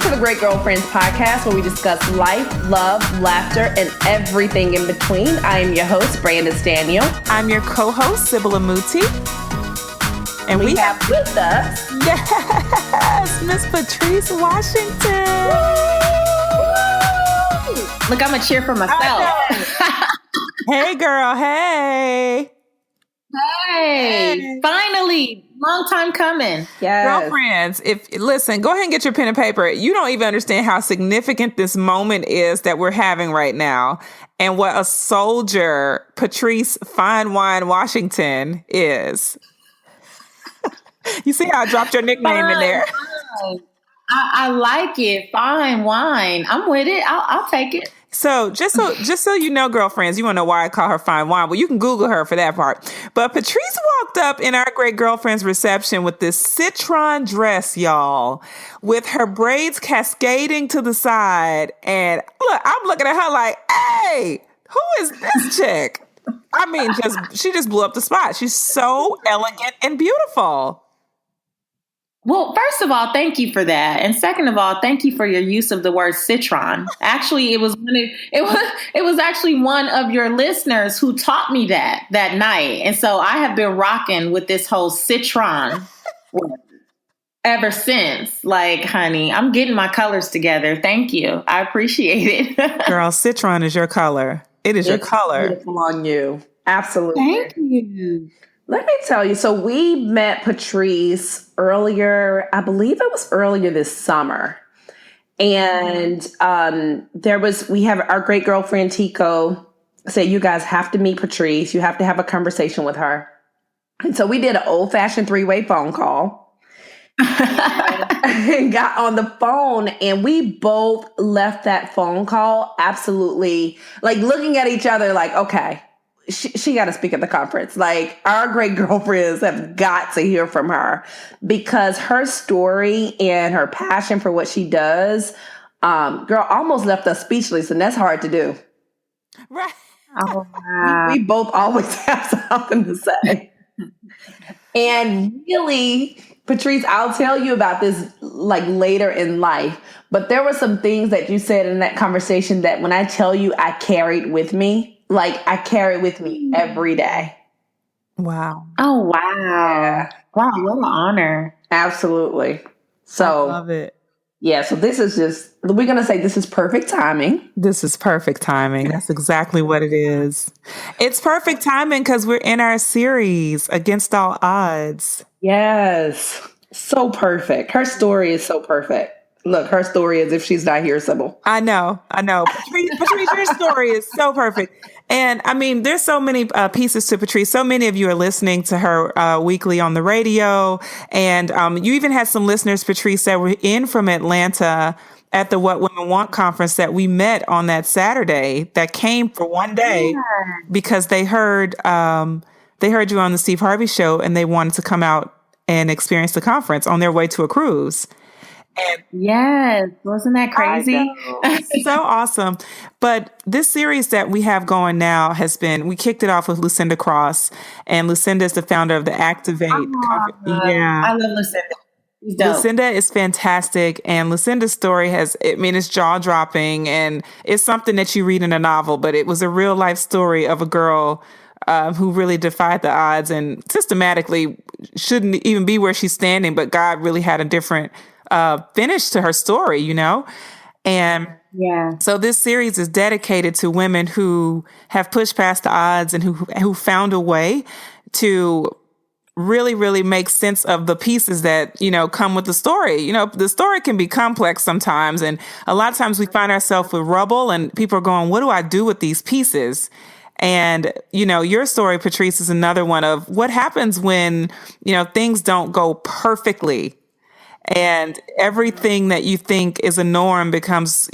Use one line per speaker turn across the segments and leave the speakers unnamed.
to the Great Girlfriends podcast, where we discuss life, love, laughter, and everything in between. I am your host, Brandis Daniel.
I'm your co-host, Sibylla Muti.
And we have with us,
yes, Miss Patrice Washington.
Woo! Look, I'm going to cheer for myself.
Hey, girl. Hey.
Hey. Finally. Long time coming.
Yes.
Girlfriends, listen, go ahead and get your pen and paper. You don't even understand how significant this moment is that we're having right now, and what a soldier Patrice Fine Wine Washington is. You see how I dropped your nickname in there?
I like it. Fine wine. I'm with it. I'll take it.
So just so you know, girlfriends, you want to know why I call her Fine Wine? Well, you can Google her for that part. But Patrice walked up in our Great Girlfriends reception with this citron dress, y'all, with her braids cascading to the side. And look, I'm looking at her like, hey, who is this chick? I mean, she just blew up the spot. She's so elegant and beautiful.
Well, first of all, thank you for that. And second of all, thank you for your use of the word citron. Actually, it was actually one of your listeners who taught me that night. And so I have been rocking with this whole citron word ever since. Like, honey, I'm getting my colors together. Thank you. I appreciate it.
Girl, citron is your color. It's your color.
Beautiful on you. Absolutely.
Thank you.
Let me tell you, so we met Patrice earlier, I believe it was earlier this summer. And we have our great girlfriend, Tico, say, you guys have to meet Patrice. You have to have a conversation with her. And so we did an old-fashioned three-way phone call and got on the phone. And we both left that phone call absolutely like looking at each other like, okay, she got to speak at the conference. Like, our great girlfriends have got to hear from her, because her story and her passion for what she does, girl, almost left us speechless, and that's hard to do.
Right.
Oh, wow.
We both always have something to say. And really, Patrice, I'll tell you about this like later in life, but there were some things that you said in that conversation that when I tell you I carried with me, like I carry with me every day.
Wow.
Oh, wow.
Yeah.
Wow, what an honor.
Absolutely. So
I love it.
Yeah, so this is just, we're going to say this is perfect timing.
This is perfect timing. That's exactly what it is. It's perfect timing because we're in our series, Against All Odds.
Yes. So perfect. Her story is so perfect. Look, her story is if she's not here, Sybil.
I know. Patrice, your story is so perfect. And I mean, there's so many pieces to Patrice. So many of you are listening to her weekly on the radio. And you even had some listeners, Patrice, that were in from Atlanta at the What Women Want conference that we met on that Saturday, that came for one day because they heard you on the Steve Harvey show, and they wanted to come out and experience the conference on their way to a cruise.
And yes, wasn't that crazy?
So awesome. But this series that we have going now we kicked it off with Lucinda Cross, and Lucinda is the founder of the Activate.
Yeah, I love Lucinda.
Lucinda is fantastic, and Lucinda's story it's jaw-dropping, and it's something that you read in a novel, but it was a real life story of a girl who really defied the odds and systematically shouldn't even be where she's standing, but God really had a different finish to her story, you know? And so this series is dedicated to women who have pushed past the odds and who found a way to really, really make sense of the pieces that, come with the story. The story can be complex sometimes. And a lot of times we find ourselves with rubble and people are going, what do I do with these pieces? And, your story, Patrice, is another one of what happens when, things don't go perfectly. And everything that you think is a norm becomes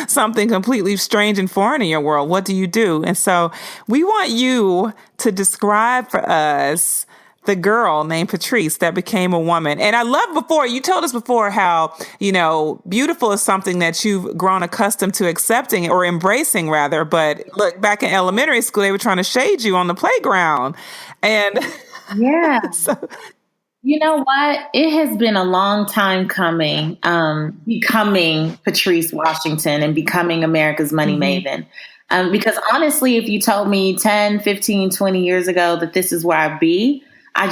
something completely strange and foreign in your world. What do you do? And so we want you to describe for us the girl named Patrice that became a woman. And I love you told us before how, beautiful is something that you've grown accustomed to accepting or embracing rather. But look, back in elementary school, they were trying to shade you on the playground. And
yeah. You know what? It has been a long time coming, becoming Patrice Washington and becoming America's money maven. Because honestly, if you told me 10, 15, 20 years ago that this is where I'd be, I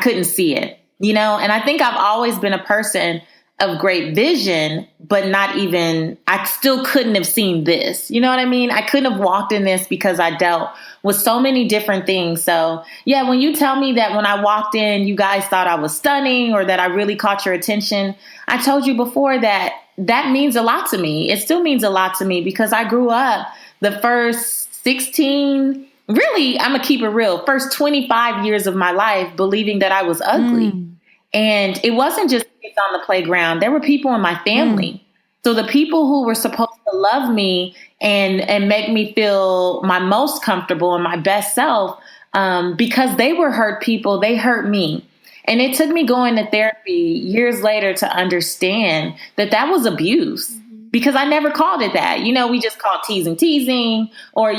couldn't see it, and I think I've always been a person of great vision, but I still couldn't have seen this. You know what I mean? I couldn't have walked in this because I dealt with so many different things. So yeah, when you tell me that when I walked in, you guys thought I was stunning or that I really caught your attention, I told you before that means a lot to me. It still means a lot to me because I grew up the first 16, really, I'm gonna keep it real, first 25 years of my life believing that I was ugly. And it wasn't just kids on the playground. There were people in my family. So the people who were supposed to love me and make me feel my most comfortable and my best self, because they were hurt people, they hurt me. And it took me going to therapy years later to understand that was abuse because I never called it that. We just called teasing or,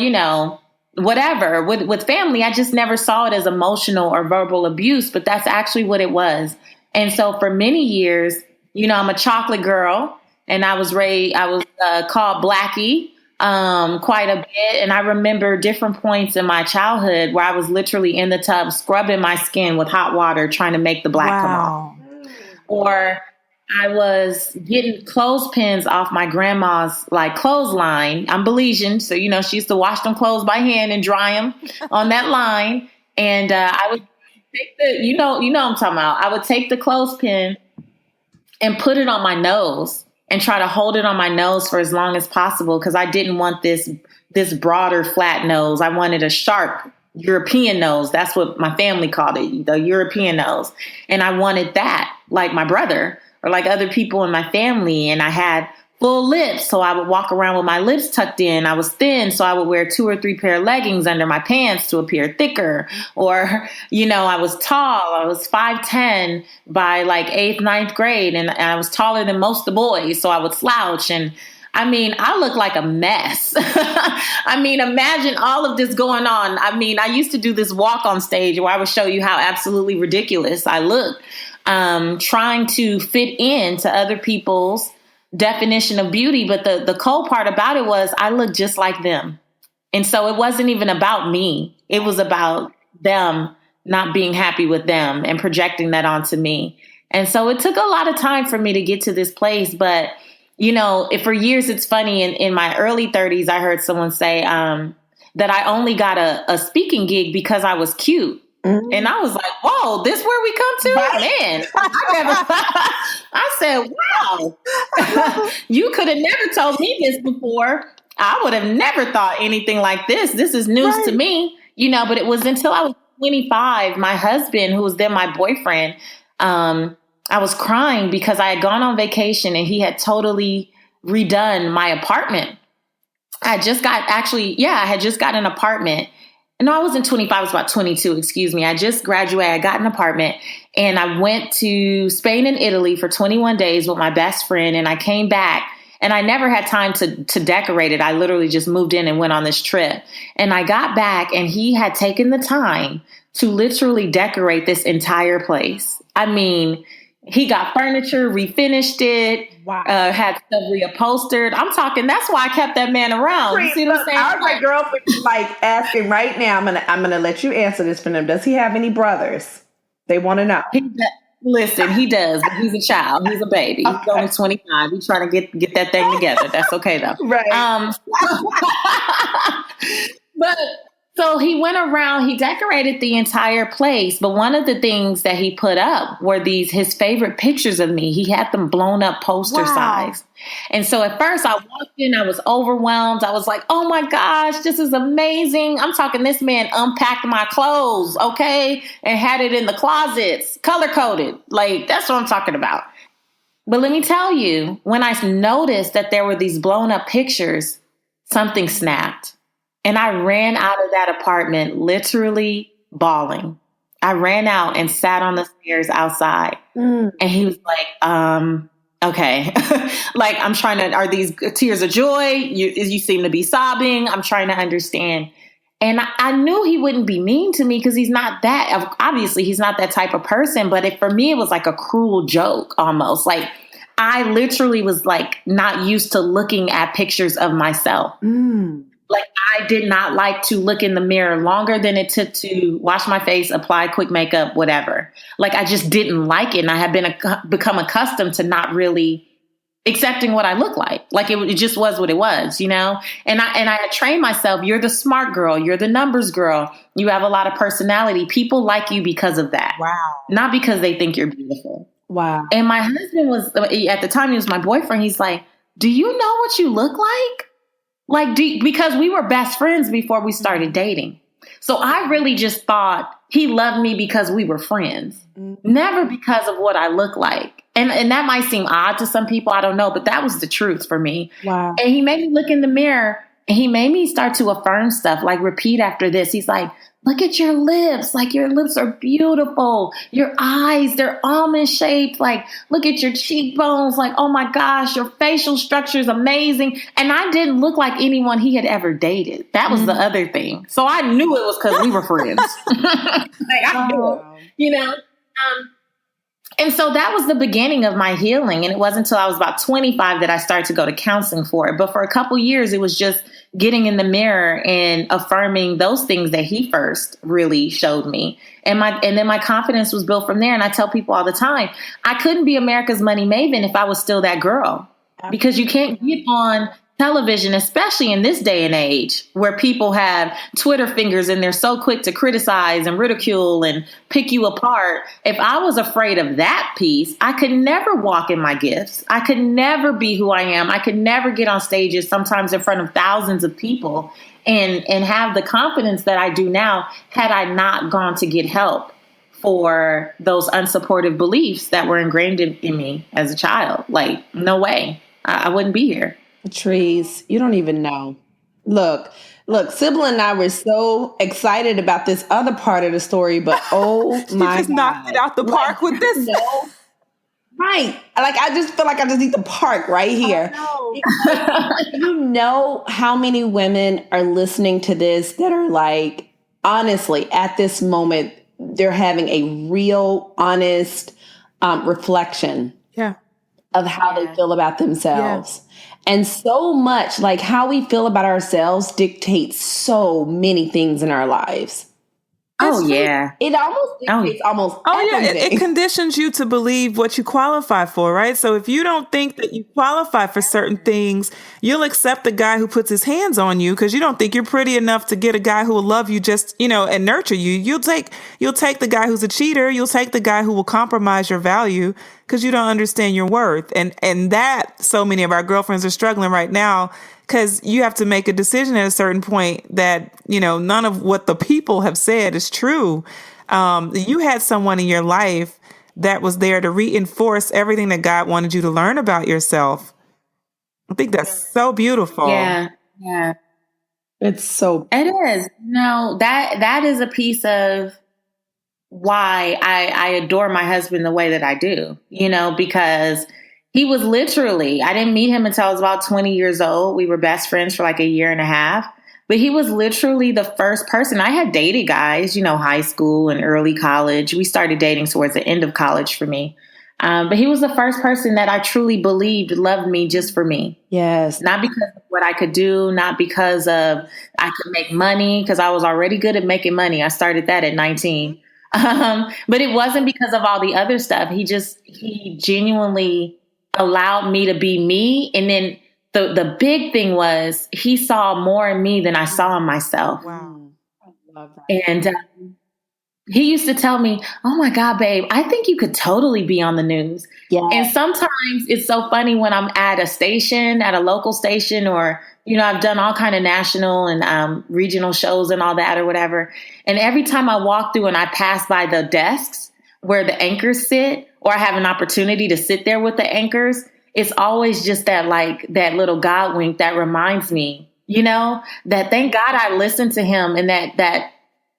whatever. With family, I just never saw it as emotional or verbal abuse, but that's actually what it was. And so for many years, I'm a chocolate girl and I was called Blackie quite a bit. And I remember different points in my childhood where I was literally in the tub scrubbing my skin with hot water trying to make the black come off. Or I was getting clothespins off my grandma's clothesline. I'm Belizean, so she used to wash them clothes by hand and dry them on that line. And I would take the, what I'm talking about. I would take the clothespin and put it on my nose and try to hold it on my nose for as long as possible because I didn't want this broader, flat nose. I wanted a sharp European nose. That's what my family called it, the European nose. And I wanted that, like my brother or like other people in my family. And I had full lips, so I would walk around with my lips tucked in. I was thin, so I would wear 2 or 3 pair of leggings under my pants to appear thicker. Or, I was tall. I was 5'10" by 8th, 9th grade, and I was taller than most of the boys, so I would slouch. And I look like a mess. Imagine all of this going on. I used to do this walk on stage where I would show you how absolutely ridiculous I looked, trying to fit into other people's definition of beauty. But the cold part about it was I looked just like them. And so it wasn't even about me. It was about them not being happy with them and projecting that onto me. And so it took a lot of time for me to get to this place. But, for years, it's funny. In my early 30s, I heard someone say that I only got a speaking gig because I was cute. And I was like, whoa, this where we come to? Right. Man, I said, wow, you could have never told me this before. I would have never thought anything like this. This is news to me, but it was until I was 25, my husband, who was then my boyfriend, I was crying because I had gone on vacation and he had totally redone my apartment. I had just got an apartment. No, I wasn't 25. I was about 22. Excuse me. I just graduated. I got an apartment and I went to Spain and Italy for 21 days with my best friend. And I came back and I never had time to decorate it. I literally just moved in and went on this trip. And I got back and he had taken the time to literally decorate this entire place. He got furniture, refinished it, had stuff reupholstered. I'm talking, that's why I kept that man around. You see what I'm saying?
Our girlfriend is asking right now, I'm gonna let you answer this for them. Does he have any brothers? They want to know.
Listen, he does, but he's a child. He's a baby. Okay. He's only 25. He's trying to get that thing together. That's okay though.
Right.
But so he went around, he decorated the entire place. But one of the things that he put up were his favorite pictures of me. He had them blown up poster size. And so at first I walked in, I was overwhelmed. I was like, oh my gosh, this is amazing. I'm talking, this man unpacked my clothes, okay? And had it in the closets, color coded. That's what I'm talking about. But let me tell you, when I noticed that there were these blown up pictures, something snapped. And I ran out of that apartment literally bawling. I ran out and sat on the stairs outside. And he was like, okay. I'm trying to, are these tears of joy? You seem to be sobbing. I'm trying to understand. And I knew he wouldn't be mean to me because he's not that, obviously he's not that type of person. But for me, it was like a cruel joke almost. Like I literally was like not used to looking at pictures of myself. Like I did not like to look in the mirror longer than it took to wash my face, apply quick makeup, whatever. Like I just didn't like it. And I had become accustomed to not really accepting what I look like. Like it just was what it was, you know? And I had trained myself, you're the smart girl, you're the numbers girl, you have a lot of personality. People like you because of that.
Wow.
Not because they think you're beautiful.
Wow.
And my husband was, at the time he was my boyfriend, he's like, do you know what you look like? Like, because we were best friends before we started dating. So I really just thought he loved me because we were friends, never because of what I look like. And that might seem odd to some people. I don't know, but that was the truth for me.
Wow.
And he made me look in the mirror and he made me start to affirm stuff, like repeat after this. He's like, look at your lips. Like your lips are beautiful. Your eyes, they're almond shaped. Like, look at your cheekbones. Like, oh my gosh, your facial structure is amazing. And I didn't look like anyone he had ever dated. That was the other thing. So I knew it was because we were friends. Like I knew it, you know? And so that was the beginning of my healing. And it wasn't until I was about 25 that I started to go to counseling for it. But for a couple years, it was just getting in the mirror and affirming those things that he first really showed me. And then my confidence was built from there. And I tell people all the time, I couldn't be America's money maven if I was still that girl. Because you can't get on television, especially in this day and age where people have Twitter fingers and they're so quick to criticize and ridicule and pick you apart. If I was afraid of that piece, I could never walk in my gifts. I could never be who I am. I could never get on stages, sometimes in front of thousands of people, and have the confidence that I do now had I not gone to get help for those unsupportive beliefs that were ingrained in me as a child. Like, no way. I wouldn't be here.
Patrice, you don't even know. Look, Sybil and I were so excited about this other part of the story, but oh my
just
God.
knocked it out the park with this.
No. Right. Like, I just feel like I just need to park right here. You know how many women are listening to this that are like, honestly, at this moment, they're having a real, honest reflection of how they feel about themselves. And so much, like how we feel about ourselves dictates so many things in our lives.
Oh, yeah.
It almost dictates almost everything.
It conditions you to believe what you qualify for, right? So if you don't think that you qualify for certain things, you'll accept the guy who puts his hands on you because you don't think you're pretty enough to get a guy who will love you just, and nurture you. You'll take the guy who's a cheater. You'll take the guy who will compromise your value because you don't understand your worth. And that so many of our girlfriends are struggling right now because you have to make a decision at a certain point that, none of what the people have said is true. You had someone in your life that was there to reinforce everything that God wanted you to learn about yourself. I think that's so beautiful.
Yeah. Yeah.
It
is. No, that is a piece of why I adore my husband the way that I do, because he was literally, I didn't meet him until I was about 20 years old. We were best friends for like a year and a half, but he was literally the first person. I had dated guys, high school and early college. We started dating towards the end of college for me. But he was the first person that I truly believed loved me just for me.
Yes.
Not because of what I could do, not because of I could make money, because I was already good at making money. I started that at 19. But it wasn't because of all the other stuff. He genuinely allowed me to be me. And then the big thing was he saw more in me than I saw in myself.
Wow.
I love that.
And he used to tell me, oh my God, babe, I think you could totally be on the news.
Yeah.
And sometimes it's so funny when I'm at a local station, or, I've done all kind of national and regional shows and all that or whatever. And every time I walk through and I pass by the desks where the anchors sit, or I have an opportunity to sit there with the anchors, it's always just that little God wink that reminds me, that thank God I listened to him and that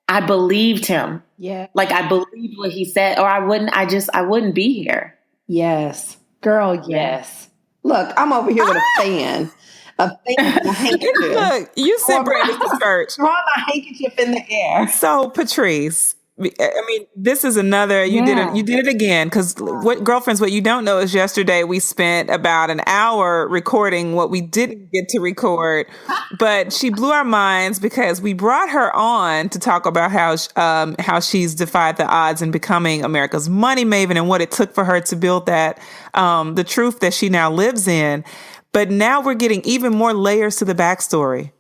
I believed him.
Yeah.
Like I believed what he said, or I wouldn't be here.
Yes. Girl, yes. Look, I'm over here with a fan. a thing, a handkerchief.
Look, you sent Brandon to church.
Throwing a handkerchief in the air.
So, Patrice, I mean, this is another, you did it again. Because what you don't know is yesterday we spent about an hour recording what we didn't get to record, but she blew our minds because we brought her on to talk about how she's defied the odds in becoming America's money maven and what it took for her to build that, the truth that she now lives in. But now we're getting even more layers to the backstory.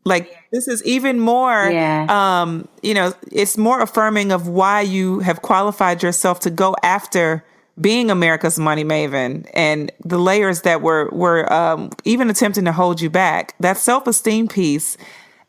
Like, this is even more, it's more affirming of why you have qualified yourself to go after being America's money maven, and the layers that were even attempting to hold you back. That self-esteem piece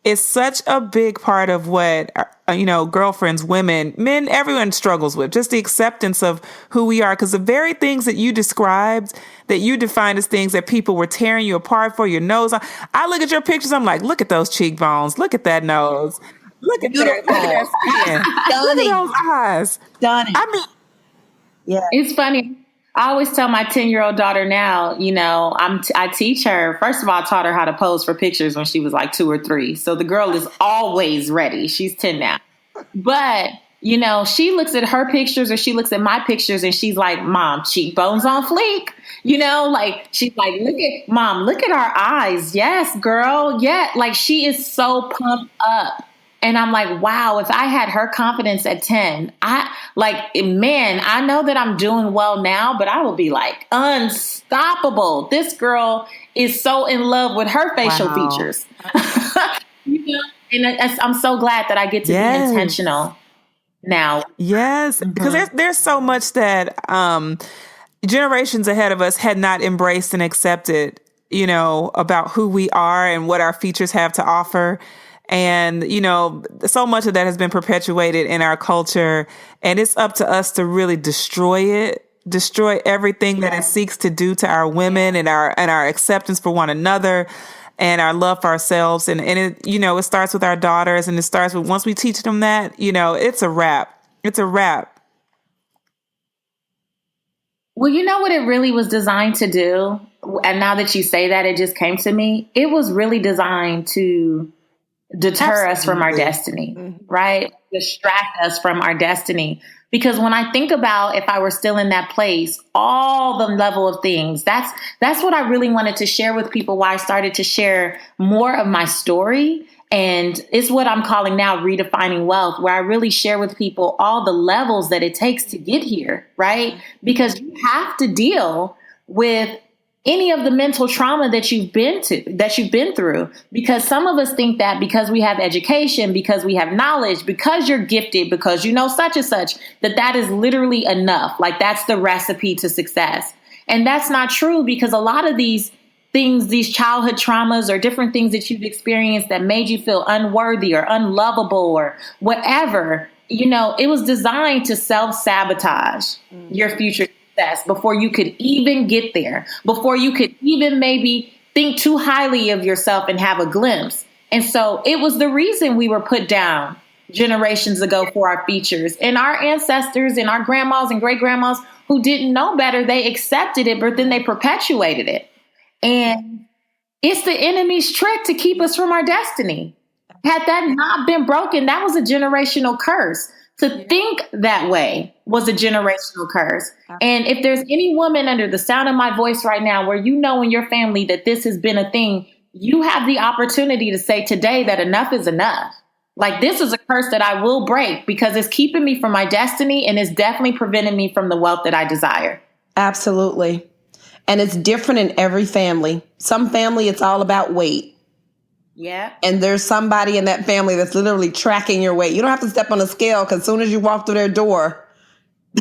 is such a big part of what, girlfriends, women, men, everyone struggles with. Just the acceptance of who we are. Because the very things that you described, that you defined as things that people were tearing you apart for, your nose. I look at your pictures, I'm like, look at those cheekbones. Look at that nose. Look at that skin. Look at those eyes.
Stunning.
I mean,
yeah.
It's funny. I always tell my 10-year-old daughter now, I teach her. First of all, I taught her how to pose for pictures when she was like 2 or 3. So the girl is always ready. She's 10 now. But, she looks at her pictures or she looks at my pictures and she's like, Mom, cheekbones on fleek. She's like, look at our eyes. Yes, girl. Yeah. Like, she is so pumped up. And I'm like, wow, if I had her confidence at 10, I know that I'm doing well now, but I will be like unstoppable. This girl is so in love with her facial features. And I'm so glad that I get to be intentional now.
Yes, because there's so much that generations ahead of us had not embraced and accepted, about who we are and what our features have to offer. And, so much of that has been perpetuated in our culture, and it's up to us to really destroy everything that it seeks to do to our women and our acceptance for one another and our love for ourselves. And it, it starts with our daughters, and it starts with, once we teach them that, it's a wrap. It's a wrap.
Well, you know what it really was designed to do? And now that you say that, it just came to me. It was really designed to deter us from our destiny, right? Distract us from our destiny. Because when I think about if I were still in that place, all the level of things, that's what I really wanted to share with people, why I started to share more of my story. And it's what I'm calling now redefining wealth, where I really share with people all the levels that it takes to get here, right? Because you have to deal with any of the mental trauma that you've been through, because some of us think that because we have education, because we have knowledge, because you're gifted, because such and such, that is literally enough. Like, that's the recipe to success. And that's not true, because a lot of these things, these childhood traumas or different things that you've experienced that made you feel unworthy or unlovable or whatever, it was designed to self-sabotage your future before you could even get there, before you could even maybe think too highly of yourself and have a glimpse. And so it was the reason we were put down generations ago for our features. And our ancestors and our grandmas and great grandmas who didn't know better, they accepted it, but then they perpetuated it. And it's the enemy's trick to keep us from our destiny. Had that not been broken, that was a generational curse. To think that way was a generational curse. And if there's any woman under the sound of my voice right now where in your family that this has been a thing, you have the opportunity to say today that enough is enough. Like, this is a curse that I will break because it's keeping me from my destiny and it's definitely preventing me from the wealth that I desire.
Absolutely. And it's different in every family. Some family, it's all about weight.
Yeah.
And there's somebody in that family that's literally tracking your weight. You don't have to step on a scale, because as soon as you walk through their door,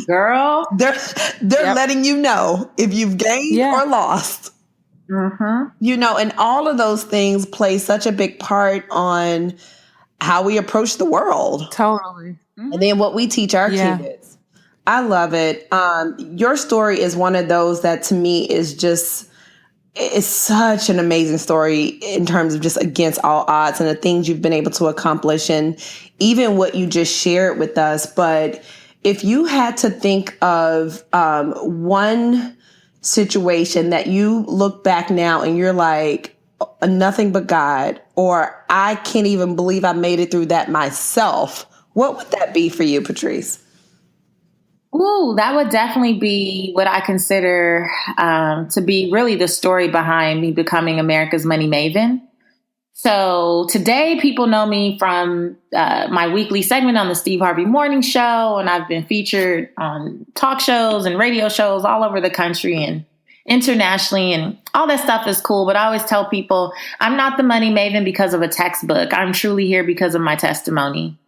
girl,
they're letting you know if you've gained or lost. And all of those things play such a big part on how we approach the world.
Totally.
And then what we teach our kids. I love it. Your story is one of those that to me is just, it's such an amazing story in terms of just against all odds and the things you've been able to accomplish and even what you just shared with us. But if you had to think of one situation that you look back now and you're like, nothing but God, or I can't even believe I made it through that myself, what would that be for you, Patrice?
Ooh, that would definitely be what I consider to be really the story behind me becoming America's Money Maven. So today, people know me from my weekly segment on the Steve Harvey Morning Show, and I've been featured on talk shows and radio shows all over the country and internationally, and all that stuff is cool. But I always tell people I'm not the money maven because of a textbook. I'm truly here because of my testimony.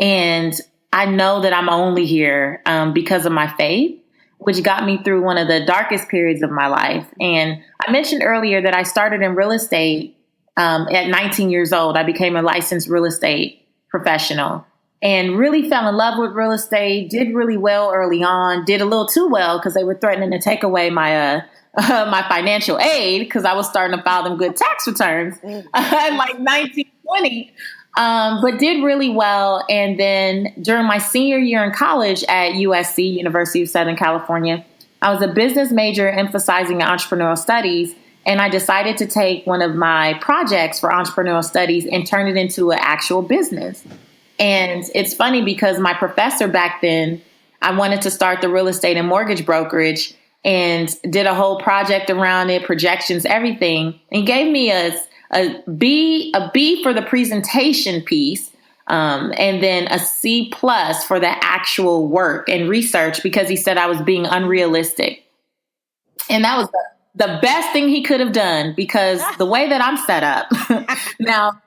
And I know that I'm only here because of my faith, which got me through one of the darkest periods of my life. And I mentioned earlier that I started in real estate at 19 years old. I became a licensed real estate professional and really fell in love with real estate, did really well early on, did a little too well because they were threatening to take away my my financial aid because I was starting to file them good tax returns in like 1920. But did really well. And then during my senior year in college at USC, University of Southern California, I was a business major emphasizing entrepreneurial studies. And I decided to take one of my projects for entrepreneurial studies and turn it into an actual business. And it's funny because my professor back then, I wanted to start the real estate and mortgage brokerage and did a whole project around it, projections, everything, and gave me a B for the presentation piece, and then a C+ for the actual work and research because he said I was being unrealistic. And that was the best thing he could have done because the way that I'm set up now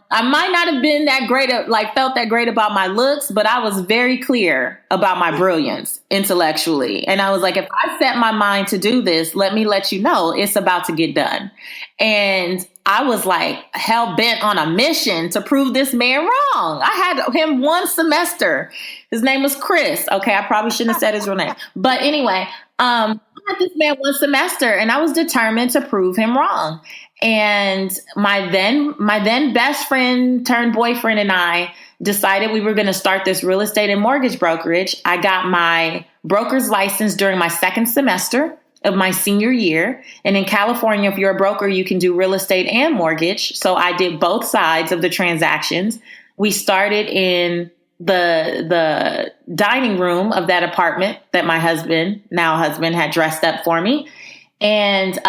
I might not have been that great felt that great about my looks, but I was very clear about my brilliance intellectually. And I was like, if I set my mind to do this, let me let you know it's about to get done. And I was like hell bent on a mission to prove this man wrong. I had him one semester. His name was Chris. Okay, I probably shouldn't have said his real name. But anyway, I had this man one semester and I was determined to prove him wrong. And my then best friend turned boyfriend and I decided we were going to start this real estate and mortgage brokerage. I got my broker's license during my second semester of my senior year. And in California, if you're a broker, you can do real estate and mortgage. So I did both sides of the transactions. We started in the dining room of that apartment that my now husband had dressed up for me. And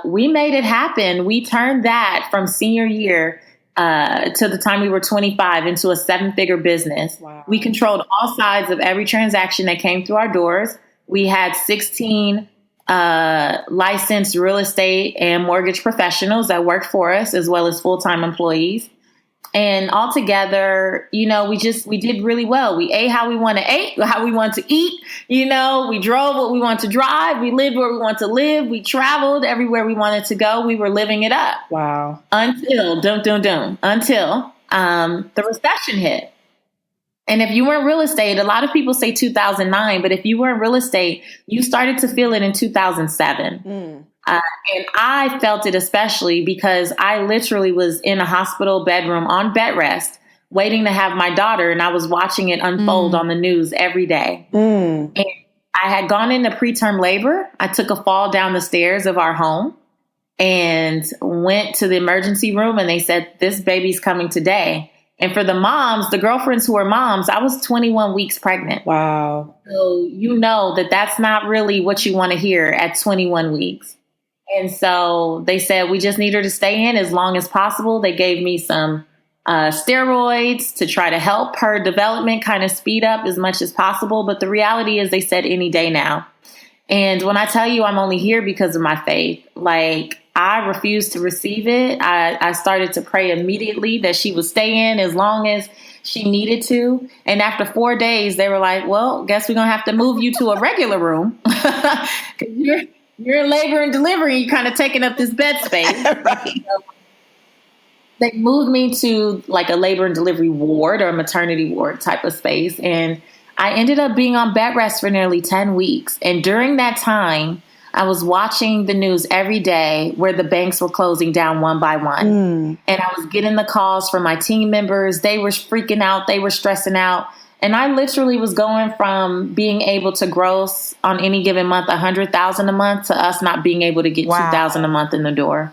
we made it happen. We turned that from senior year to the time we were 25 into a 7-figure business. Wow. We controlled all sides of every transaction that came through our doors. We had 16 licensed real estate and mortgage professionals that worked for us, as well as full-time employees. And altogether, we did really well. We ate how we want to eat. We drove what we want to drive. We lived where we want to live. We traveled everywhere we wanted to go. We were living it up.
Wow.
Until the recession hit. And if you were in real estate, a lot of people say 2009, but if you were in real estate, you started to feel it in 2007. And I felt it especially because I literally was in a hospital bedroom on bed rest, waiting to have my daughter. And I was watching it unfold on the news every day. And I had gone into preterm labor. I took a fall down the stairs of our home and went to the emergency room. And they said, this baby's coming today. And for the moms, the girlfriends who are moms, I was 21 weeks pregnant.
Wow.
So that's not really what you want to hear at 21 weeks. And so they said, we just need her to stay in as long as possible. They gave me some steroids to try to help her development kind of speed up as much as possible. But the reality is they said any day now. And when I tell you I'm only here because of my faith, I refused to receive it. I started to pray immediately that she would stay in as long as she needed to. And after 4 days, they were like, well, guess we're going to have to move you to a regular room. You're in labor and delivery, you're kind of taking up this bed space. Right. So they moved me to a labor and delivery ward or a maternity ward type of space. And I ended up being on bed rest for nearly 10 weeks. And during that time, I was watching the news every day where the banks were closing down one by one. And I was getting the calls from my team members. They were freaking out. They were stressing out. And I literally was going from being able to gross on any given month $100,000 a month to us not being able to get $2,000 a month in the door.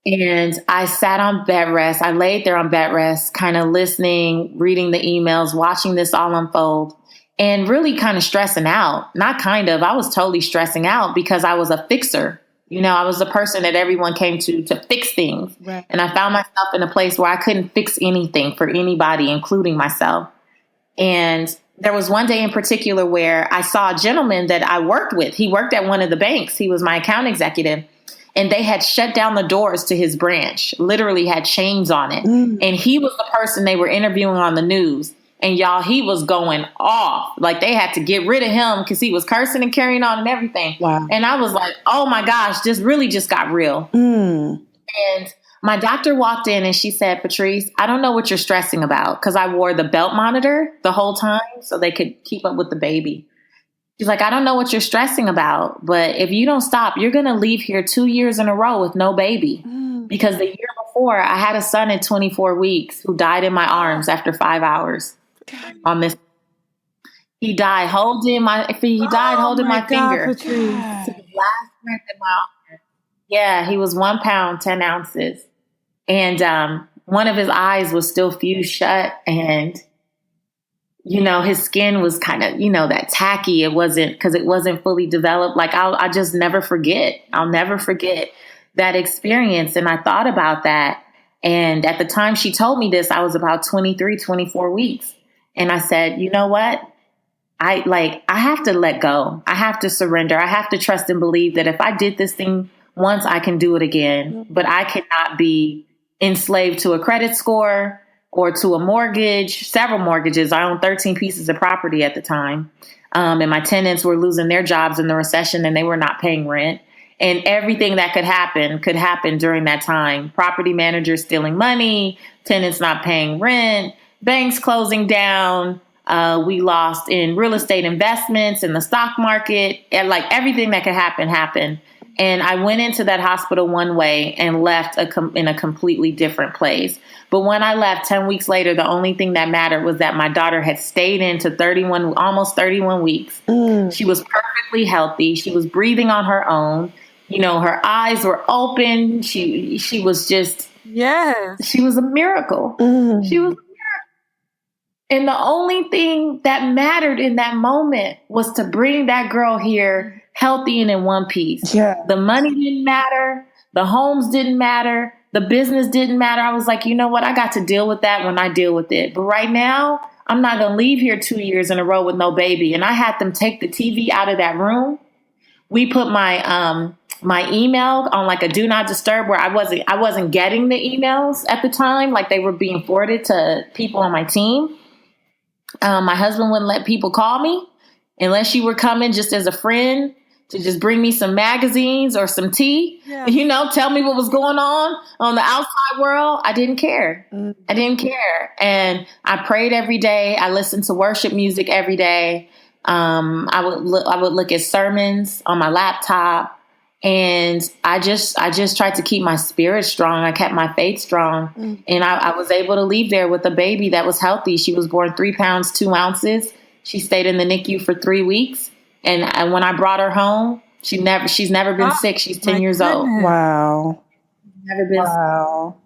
And I sat on bed rest. I laid there on bed rest, kind of listening, reading the emails, watching this all unfold, and really kind of stressing out. Not kind of, I was totally stressing out because I was a fixer. You know, I was the person that everyone came to fix things.
Right.
And I found myself in a place where I couldn't fix anything for anybody, including myself. And there was one day in particular where I saw a gentleman that I worked with. He worked at one of the banks. He was my account executive. And they had shut down the doors to his branch, literally had chains on it. And he was the person they were interviewing on the news. And y'all, he was going off. Like they had to get rid of him because he was cursing and carrying on and everything.
Wow.
And I was like, oh my gosh, this really just got real. And my doctor walked in and she said, Patrice, I don't know what you're stressing about, because I wore the belt monitor the whole time so they could keep up with the baby. She's like, I don't know what you're stressing about, but if you don't stop, you're going to leave here 2 years in a row with no baby. Because the year before, I had a son at 24 weeks who died in my arms after 5 hours on this. He died holding my finger.
Patrice.
To the last breath in my arm. Yeah, he was 1 pound, 10 ounces. And one of his eyes was still fused shut. And you know, his skin was kind of, you know, that tacky. It wasn't, because it wasn't fully developed. Like I just never forget. I'll never forget that experience. And I thought about that. And at the time she told me this, I was about 23, 24 weeks. And I said, you know what? I have to let go. I have to surrender. I have to trust and believe that if I did this thing once, I can do it again. But I cannot be enslaved to a credit score or to a mortgage, several mortgages. I owned 13 pieces of property at the time. And my tenants were losing their jobs in the recession and they were not paying rent. And everything that could happen during that time. Property managers stealing money, tenants not paying rent, banks closing down. We lost in real estate investments, in the stock market, and like everything that could happen happened. And I went into that hospital one way and left in a completely different place. But when I left 10 weeks later, the only thing that mattered was that my daughter had stayed into almost 31 weeks. She was perfectly healthy. She was breathing on her own. You know, her eyes were open. She was just,
Yes.
she was a miracle. She was a miracle. And the only thing that mattered in that moment was to bring that girl here healthy and in one piece.
Yeah.
The money didn't matter. The homes didn't matter. The business didn't matter. I was like, you know what? I got to deal with that when I deal with it. But right now, I'm not going to leave here 2 years in a row with no baby. And I had them take the TV out of that room. We put my email on like a do not disturb, where I wasn't getting the emails at the time. Like they were being forwarded to people on my team. My husband wouldn't let people call me unless you were coming just as a friend to just bring me some magazines or some tea, you know, tell me what was going on the outside world. I didn't care. I didn't care. And I prayed every day. I listened to worship music every day. I would look at sermons on my laptop, and I just tried to keep my spirit strong. I kept my faith strong, and I was able to leave there with a baby that was healthy. She was born 3 pounds, 2 ounces. She stayed in the NICU for 3 weeks. And when I brought her home, she's never been sick. She's 10 years old.
Wow.
Never been sick.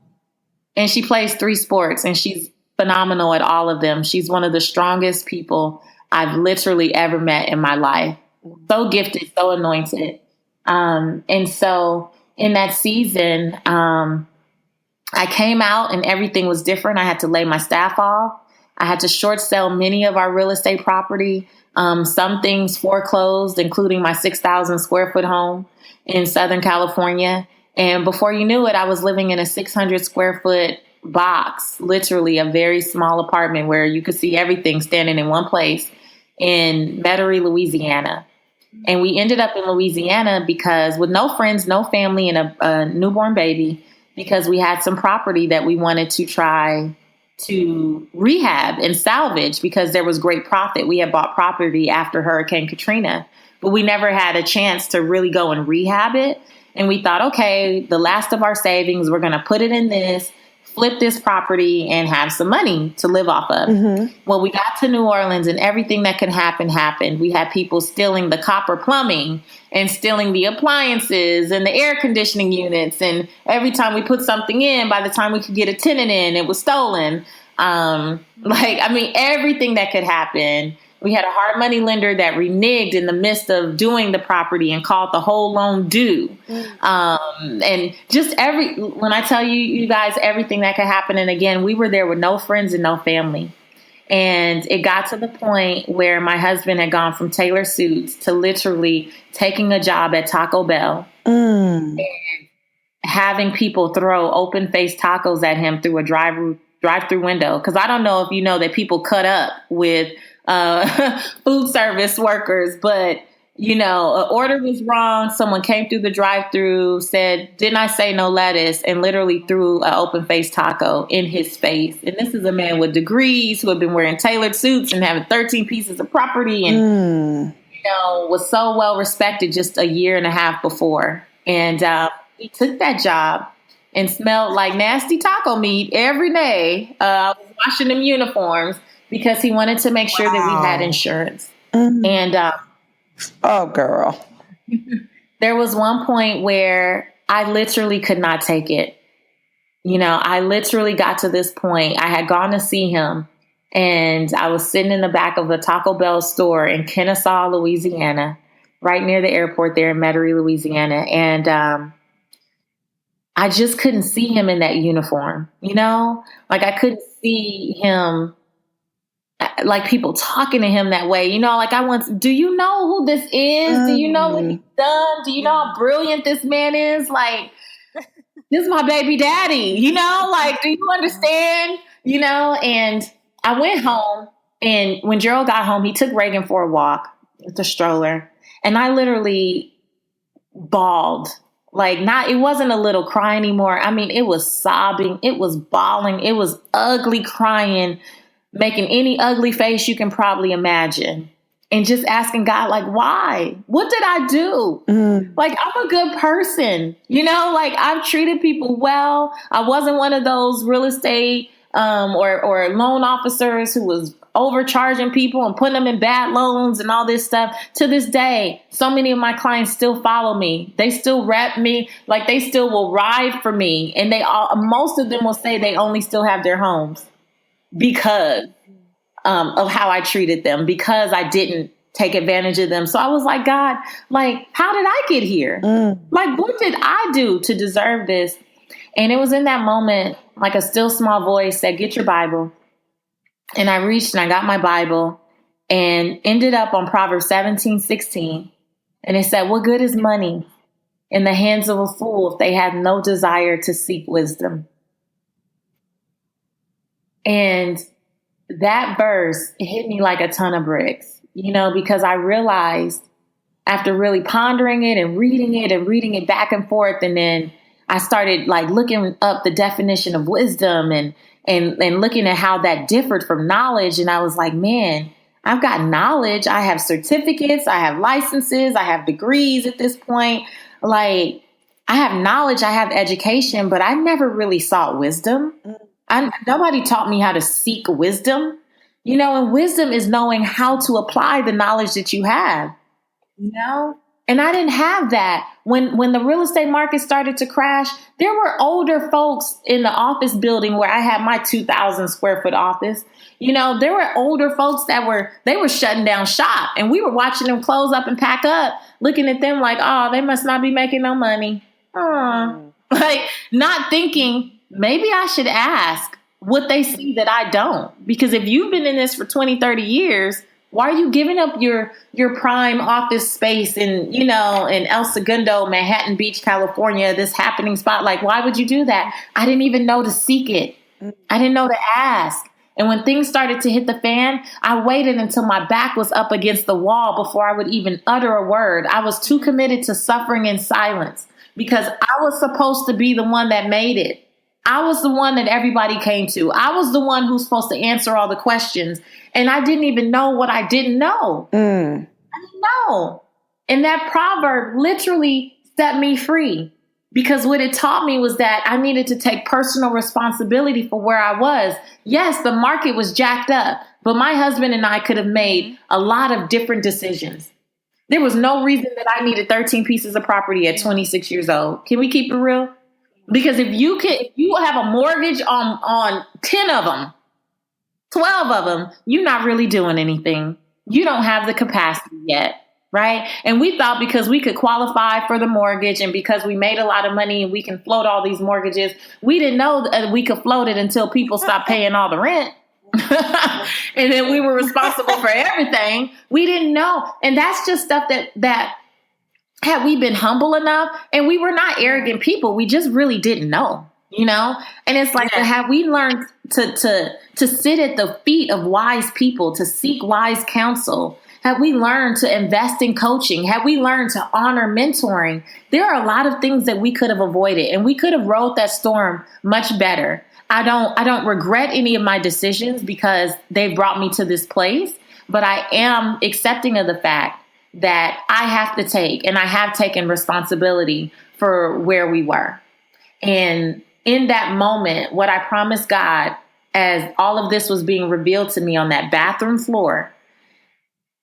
And she plays 3 sports, and she's phenomenal at all of them. She's one of the strongest people I've literally ever met in my life. So gifted, so anointed. And so in that season, I came out and everything was different. I had to lay my staff off. I had to short sell many of our real estate property. Some things foreclosed, including my 6,000 square foot home in Southern California. And before you knew it, I was living in a 600 square foot box, literally a very small apartment where you could see everything standing in one place in Metairie, Louisiana. And we ended up in Louisiana because with no friends, no family, and a newborn baby, because we had some property that we wanted to try to rehab and salvage because there was great profit. We had bought property after Hurricane Katrina, but we never had a chance to really go and rehab it. And we thought, okay, the last of our savings, we're going to put it in this, flip this property and have some money to live off of. Well, we got to New Orleans and everything that could happen happened. We had people stealing the copper plumbing and stealing the appliances and the air conditioning units. And every time we put something in, by the time we could get a tenant in, it was stolen. Everything that could happen. We had a hard money lender that reneged in the midst of doing the property and called the whole loan due. And just when I tell you guys, everything that could happen. And again, we were there with no friends and no family. And it got to the point where my husband had gone from tailored suits to literally taking a job at Taco Bell and having people throw open faced tacos at him through a drive-through window. Because I don't know if you know that people cut up with food service workers, but an order was wrong. Someone came through the drive-through, said, "Didn't I say no lettuce?" and literally threw an open-faced taco in his face. And this is a man with degrees who had been wearing tailored suits and having 13 pieces of property and was so well respected just a year and a half before. And he took that job and smelled like nasty taco meat every day. I was washing them uniforms because he wanted to make sure that we had insurance. And
oh, girl.
There was one point where I literally could not take it. I literally got to this point. I had gone to see him, and I was sitting in the back of a Taco Bell store in Kennesaw, Louisiana, right near the airport there in Metairie, Louisiana. And I just couldn't see him in that uniform, I couldn't see him, like people talking to him that way, do you know who this is? Do you know what he's done? Do you know how brilliant this man is? Like, this is my baby daddy, do you understand? And I went home, and when Gerald got home, he took Reagan for a walk with the stroller, and I literally bawled. It wasn't a little cry anymore. I mean, it was sobbing, it was bawling, it was ugly crying, making any ugly face you can probably imagine. And just asking God, why? What did I do? I'm a good person. I've treated people well. I wasn't one of those real estate or loan officers who was overcharging people and putting them in bad loans and all this stuff. To this day, so many of my clients still follow me. They still rep me. They still will ride for me. And most of them will say they only still have their homes because of how I treated them, because I didn't take advantage of them. So I was like, God, how did I get here? What did I do to deserve this? And it was in that moment, a still small voice said, "Get your Bible." And I reached and I got my Bible and ended up on Proverbs 17:16. And it said, "What good is money in the hands of a fool if they have no desire to seek wisdom?" And that verse hit me like a ton of bricks, because I realized after really pondering it and reading it back and forth, and then I started looking up the definition of wisdom and looking at how that differed from knowledge. And I was like, man, I've got knowledge. I have certificates. I have licenses. I have degrees at this point. I have knowledge. I have education, but I never really sought wisdom. Nobody taught me how to seek wisdom, and wisdom is knowing how to apply the knowledge that you have, and I didn't have that. When the real estate market started to crash, there were older folks in the office building where I had my 2,000 square foot office. There were older folks they were shutting down shop, and we were watching them close up and pack up, looking at them oh, they must not be making no money. Not thinking, maybe I should ask what they see that I don't. Because if you've been in this for 20, 30 years, why are you giving up your prime office space in El Segundo, Manhattan Beach, California, this happening spot? Why would you do that? I didn't even know to seek it. I didn't know to ask. And when things started to hit the fan, I waited until my back was up against the wall before I would even utter a word. I was too committed to suffering in silence because I was supposed to be the one that made it. I was the one that everybody came to. I was the one who's supposed to answer all the questions. And I didn't even know what I didn't know. I didn't know. And that proverb literally set me free Because what it taught me was that I needed to take personal responsibility for where I was. Yes, the market was jacked up, but my husband and I could have made a lot of different decisions. There was no reason that I needed 13 pieces of property at 26 years old. Can we keep it real? Because if you have a mortgage on 10 of them, 12 of them, you're not really doing anything. You don't have the capacity yet. Right. And we thought because we could qualify for the mortgage and because we made a lot of money and we can float all these mortgages, we didn't know that we could float it until people stopped paying all the rent. And then we were responsible for everything. We didn't know. And that's just stuff that had we been humble enough, and we were not arrogant people. We just really didn't know, and it's like, have we learned to sit at the feet of wise people, to seek wise counsel? Have we learned to invest in coaching? Have we learned to honor mentoring? There are a lot of things that we could have avoided, and we could have rode that storm much better. I don't regret any of my decisions because they brought me to this place, but I am accepting of the fact that I have to take, and I have taken responsibility for where we were. And in that moment, what I promised God as all of this was being revealed to me on that bathroom floor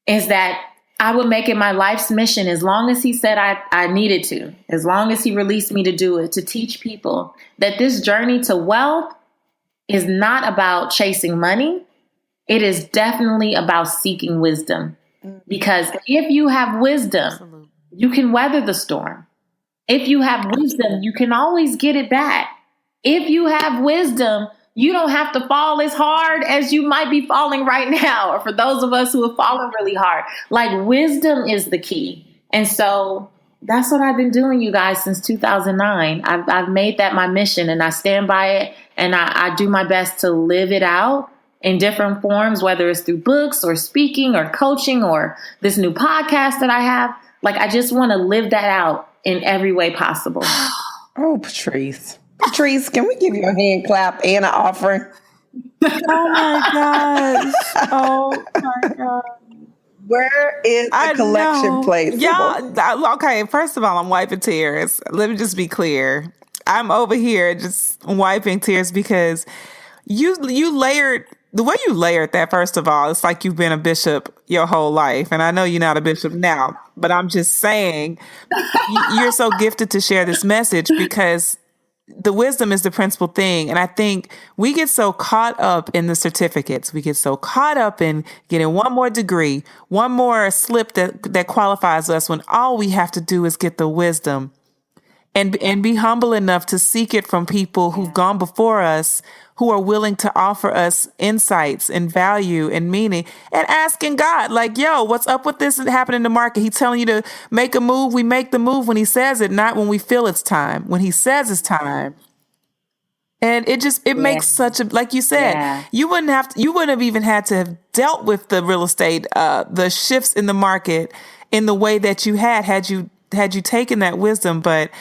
is that I would make it my life's mission, as long as he said I needed to, as long as he released me to do it, to teach people that this journey to wealth is not about chasing money. It is definitely about seeking wisdom. Because if you have wisdom, you can weather the storm. If you have wisdom, you can always get it back. If you have wisdom, you don't have to fall as hard as you might be falling right now, or for those of us who have fallen really hard. Like, wisdom is the key. And so that's what I've been doing, you guys, since 2009. I've made that my mission, and I stand by it, and I do my best to live it out in different forms, whether it's through books or speaking or coaching or this new podcast that I have. Like, I just want to live that out in every way possible.
Oh, Patrice. Patrice, can we give you a hand clap and an offering?
Oh my gosh. Oh my God.
Where is the collection place?
Y'all, okay, first of all, I'm wiping tears. Let me just be clear. I'm over here just wiping tears because you layered, the way you layered that, first of all, it's like you've been a bishop your whole life. And I know you're not a bishop now, but I'm just saying you're so gifted to share this message because the wisdom is the principal thing. And I think we get so caught up in the certificates. We get so caught up in getting one more degree, one more slip that qualifies us, when all we have to do is get the wisdom and be humble enough to seek it from people who've gone before us, who are willing to offer us insights and value and meaning, and asking God, like, yo, what's up with this happening in the market? He's telling you to make a move. We make the move when he says it, not when we feel it's time, when he says it's time. And it makes such a, like you said, you wouldn't have even had to have dealt with the real estate, the shifts in the market in the way that you had you taken that wisdom. But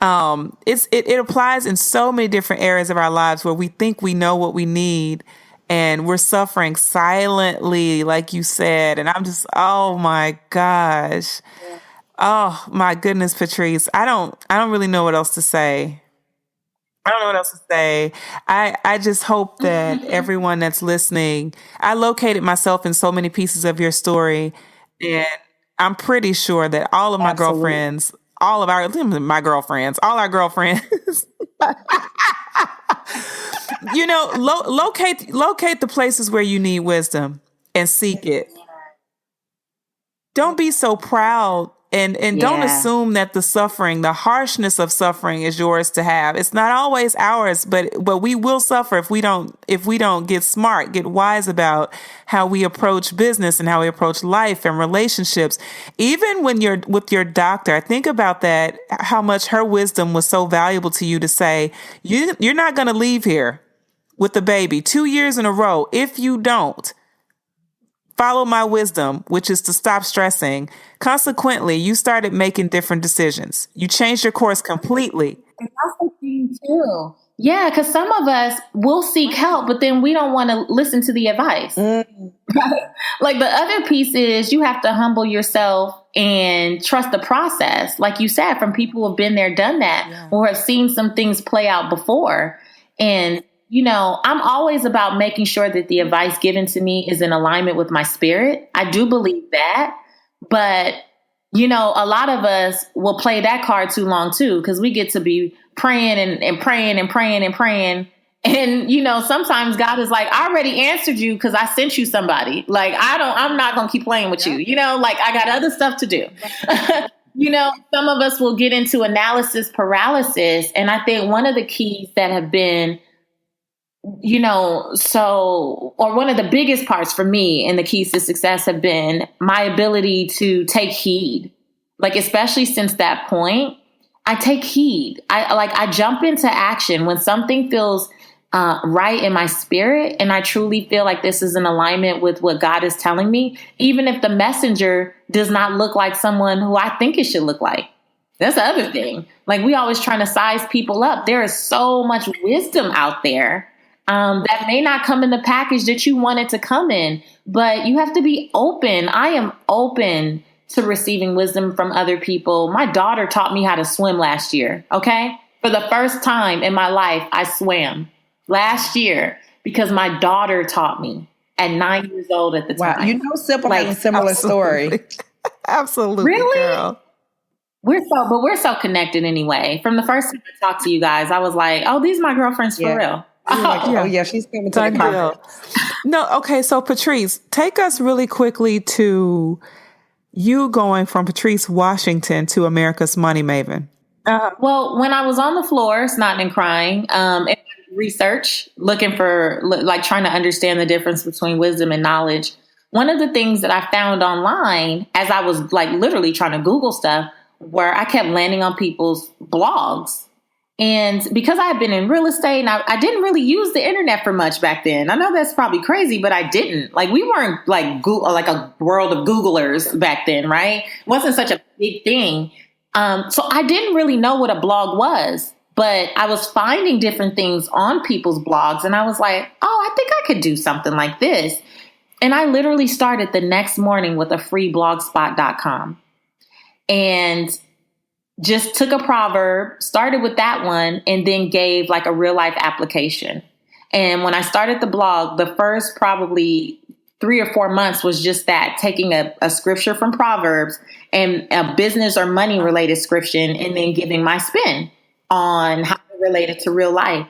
it applies in so many different areas of our lives where we think we know what we need and we're suffering silently, like you said. And I'm just, oh my gosh. Yeah. Oh my goodness, Patrice. I don't really know what else to say. I just hope that everyone that's listening, I located myself in so many pieces of your story, and I'm pretty sure that all of my girlfriends, all our girlfriends, locate the places where you need wisdom and seek it. Don't be so proud and don't assume that the harshness of suffering is yours to have. It's not always ours, but we will suffer if we don't get smart, get wise about how we approach business and how we approach life and relationships. Even when you're with your doctor, I think about that, how much her wisdom was so valuable to you to say, you're not going to leave here with the baby 2 years in a row if you don't follow my wisdom, which is to stop stressing. Consequently, you started making different decisions. You changed your course completely.
And that's the thing too. Yeah, because some of us will seek help, but then we don't want to listen to the advice. Like, the other piece is you have to humble yourself and trust the process. Like you said, from people who have been there, done that, or have seen some things play out before. And, you know, I'm always about making sure that the advice given to me is in alignment with my spirit. I do believe that. But, you know, a lot of us will play that card too long, too, because we get to be praying and praying and praying and praying. And, you know, sometimes God is like, I already answered you because I sent you somebody. Like, I'm not going to keep playing with you. You know, like, I got other stuff to do. You know, some of us will get into analysis paralysis. And I think one of the keys that have been, you know, or one of the biggest parts for me in the keys to success have been my ability to take heed. Like, especially since that point, I take heed. I jump into action when something feels right in my spirit, and I truly feel like this is in alignment with what God is telling me, even if the messenger does not look like someone who I think it should look like. That's the other thing. Like, we always trying to size people up. There is so much wisdom out there that may not come in the package that you want it to come in, but you have to be open. I am open to receiving wisdom from other people. My daughter taught me how to swim last year. Okay. For the first time in my life, I swam last year because my daughter taught me at 9 years old at the time.
Wow. You know, Simple has a similar story.
Absolutely.
Really?
Girl.
We're so connected anyway. From the first time I talked to you guys, I was like, oh, these are my girlfriends for real.
Like, oh yeah, she's coming to the conference.
No, okay. So Patrice, take us really quickly to you going from Patrice Washington to America's Money Maven.
Well, when I was on the floor, snotting and crying, and research, looking for, like, trying to understand the difference between wisdom and knowledge, one of the things that I found online as I was like literally trying to Google stuff, where I kept landing on people's blogs. And because I had been in real estate and I didn't really use the internet for much back then. I know that's probably crazy, but I didn't. Like, we weren't like a world of Googlers back then, right? It wasn't such a big thing. So I didn't really know what a blog was, but I was finding different things on people's blogs. And I was like, oh, I think I could do something like this. And I literally started the next morning with a free blogspot.com. And just took a proverb, started with that one, and then gave like a real life application. And when I started the blog, the first probably 3 or 4 months was just that, taking a scripture from Proverbs and a business or money related scripture, and then giving my spin on how to relate it to real life.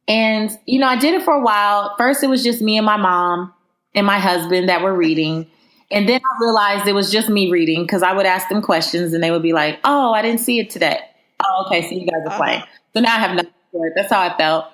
And, you know, I did it for a while. First, it was just me and my mom and my husband that were reading. And then I realized it was just me reading, because I would ask them questions and they would be like, oh, I didn't see it today. Oh, okay. So you guys are playing. So now I have nothing for it. That's how I felt.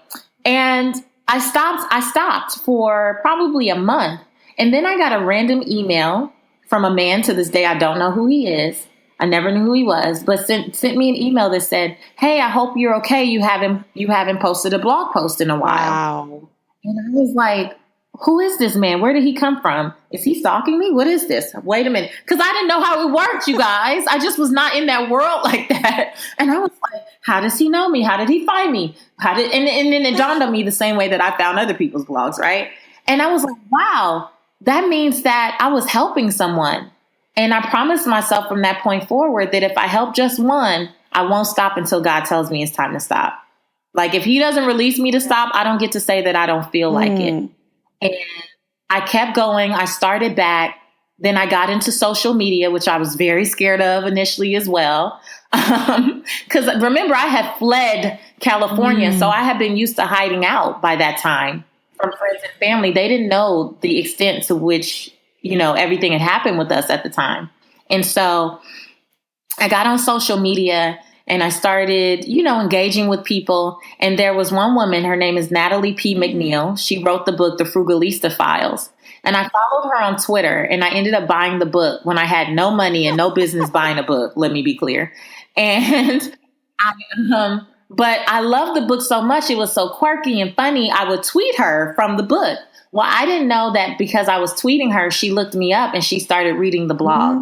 And I stopped for probably a month. And then I got a random email from a man, to this day I don't know who he is. I never knew who he was, but sent me an email that said, hey, I hope you're okay. You haven't posted a blog post in a while.
Wow.
And I was like, who is this man? Where did he come from? Is he stalking me? What is this? Wait a minute. Because I didn't know how it worked, you guys. I just was not in that world like that. And I was like, how does he know me? How did he find me? And then it dawned on me the same way that I found other people's blogs, right? And I was like, wow, that means that I was helping someone. And I promised myself from that point forward that if I help just one, I won't stop until God tells me it's time to stop. Like, if he doesn't release me to stop, I don't get to say that I don't feel like it. And I kept going. I started back. Then I got into social media, which I was very scared of initially as well. Because remember, I had fled California. So I had been used to hiding out by that time from friends and family. They didn't know the extent to which, you know, everything had happened with us at the time. And so I got on social media and I started, you know, engaging with people. And there was one woman, her name is Natalie P. McNeil. She wrote the book, The Frugalista Files. And I followed her on Twitter, and I ended up buying the book when I had no money and no business buying a book. Let me be clear. And but I loved the book so much. It was so quirky and funny. I would tweet her from the book. Well, I didn't know that because I was tweeting her, she looked me up and she started reading the blog.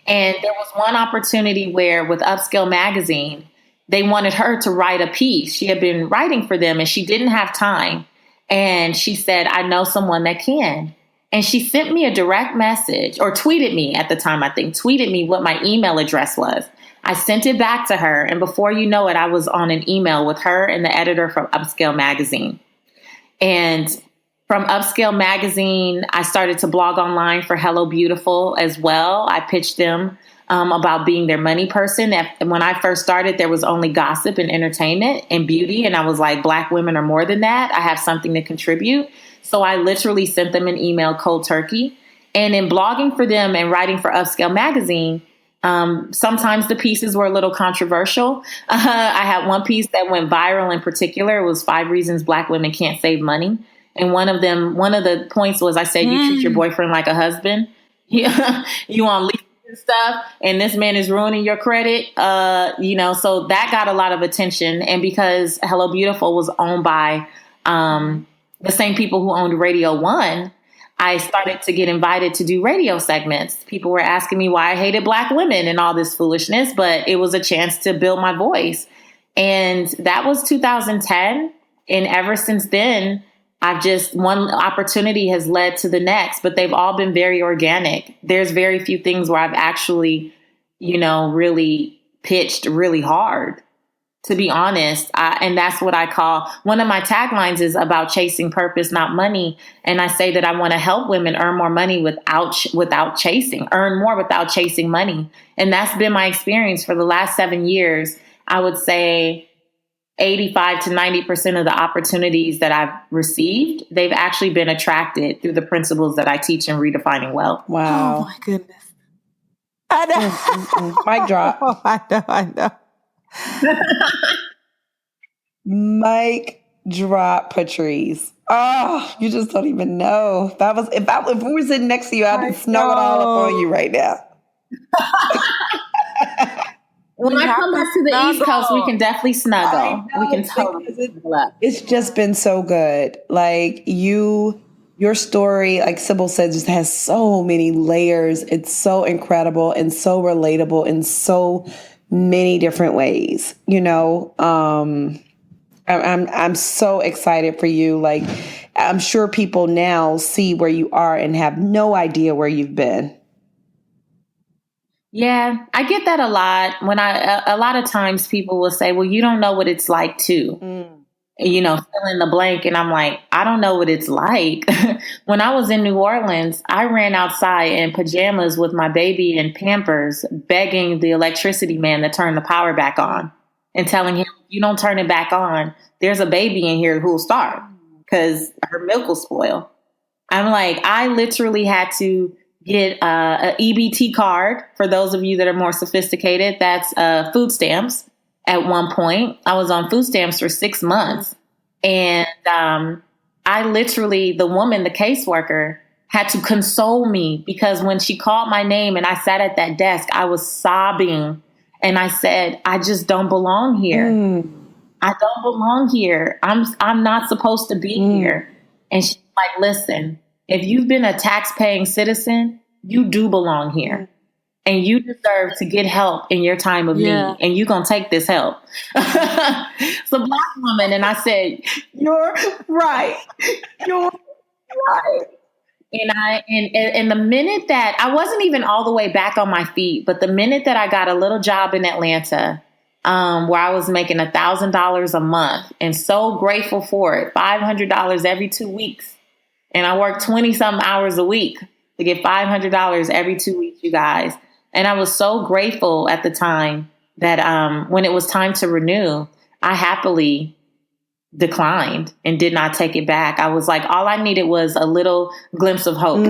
And there was one opportunity where with Upscale Magazine, they wanted her to write a piece. She had been writing for them and she didn't have time. And she said, I know someone that can. And she sent me a direct message, or tweeted me at the time, I think, tweeted me what my email address was. I sent it back to her. And before you know it, I was on an email with her and the editor from Upscale Magazine. And from Upscale Magazine, I started to blog online for Hello Beautiful as well. I pitched them about being their money person. When I first started, there was only gossip and entertainment and beauty. And I was like, Black women are more than that. I have something to contribute. So I literally sent them an email cold turkey. And in blogging for them and writing for Upscale Magazine, sometimes the pieces were a little controversial. I had one piece that went viral in particular. It was 5 reasons Black women can't save money. And one of the points was I said, you treat your boyfriend like a husband. You on leave and stuff. And this man is ruining your credit. So that got a lot of attention. And because Hello Beautiful was owned by the same people who owned Radio One, I started to get invited to do radio segments. People were asking me why I hated Black women and all this foolishness, but it was a chance to build my voice. And that was 2010. And ever since then, one opportunity has led to the next, but they've all been very organic. There's very few things where I've actually, really pitched really hard, to be honest. And that's what I call, one of my taglines is about chasing purpose, not money. And I say that I want to help women earn more money without chasing, earn more without chasing money. And that's been my experience for the last 7 years. I would say 85 to 90% of the opportunities that I've received, they've actually been attracted through the principles that I teach in Redefining Wealth.
Wow.
Oh my goodness. I know.
Mic drop.
Oh, I know.
Mic drop, Patrice. Oh, you just don't even know. If we were sitting next to you, I'd be snuggling all up on you right now.
When I come back to the East Coast, we can definitely snuggle. We can totally snuggle up.
It's just been so good. Like your story, like Sybil said, just has so many layers. It's so incredible and so relatable in so many different ways. I'm so excited for you. Like, I'm sure people now see where you are and have no idea where you've been.
Yeah, I get that a lot. A lot of times people will say, well, you don't know what it's like to, fill in the blank. And I'm like, I don't know what it's like. When I was in New Orleans, I ran outside in pajamas with my baby in Pampers, begging the electricity man to turn the power back on and telling him, you don't turn it back on, there's a baby in here who'll starve because her milk will spoil. I'm like, I literally had to get a EBT card. For those of you that are more sophisticated, that's food stamps. At one point, I was on food stamps for 6 months. And I literally, the woman, the caseworker, had to console me because when she called my name and I sat at that desk, I was sobbing. And I said, I just don't belong here. I don't belong here. I'm not supposed to be here. And she's like, listen, if you've been a tax-paying citizen, you do belong here. And you deserve to get help in your time of need. And you're going to take this help. It's a Black woman. And I said, you're right. You're right. And the minute that I wasn't even all the way back on my feet, but the minute that I got a little job in Atlanta, where I was making $1,000 a month and so grateful for it, $500 every 2 weeks. And I worked 20 something hours a week to get $500 every 2 weeks, you guys. And I was so grateful at the time that when it was time to renew, I happily declined and did not take it back. I was like, all I needed was a little glimpse of hope,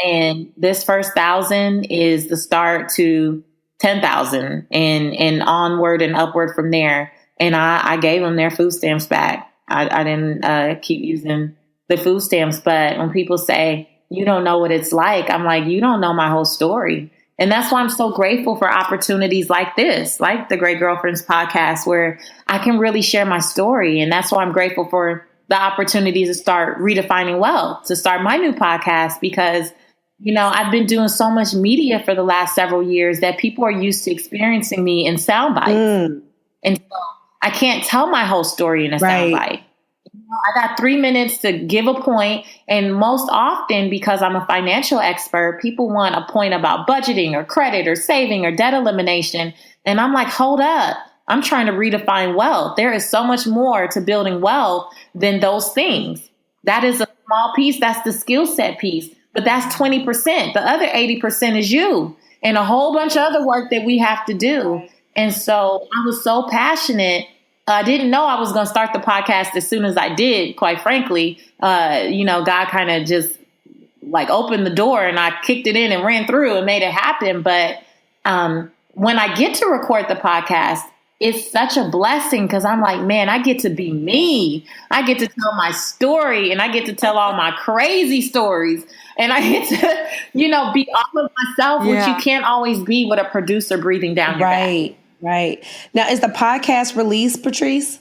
and this first 1,000 is the start to 10,000 and onward and upward from there. And I gave them their food stamps back. I didn't keep using the food stamps. But when people say, you don't know what it's like, I'm like, you don't know my whole story. And that's why I'm so grateful for opportunities like this, like the Great Girlfriends podcast, where I can really share my story. And that's why I'm grateful for the opportunity to start Redefining Wealth, to start my new podcast, because, I've been doing so much media for the last several years that people are used to experiencing me in sound bites. And so I can't tell my whole story in a sound bite. I got 3 minutes to give a point. And most often, because I'm a financial expert, people want a point about budgeting or credit or saving or debt elimination. And I'm like, hold up. I'm trying to redefine wealth. There is so much more to building wealth than those things. That is a small piece. That's the skill set piece. But that's 20%. The other 80% is you and a whole bunch of other work that we have to do. And so I was so passionate. I didn't know I was going to start the podcast as soon as I did, quite frankly. God kind of just like opened the door and I kicked it in and ran through and made it happen. But when I get to record the podcast, it's such a blessing because I'm like, man, I get to be me. I get to tell my story and I get to tell all my crazy stories. And I get to, be all of myself, which you can't always be with a producer breathing down your back.
Right. Now, is the podcast released, Patrice?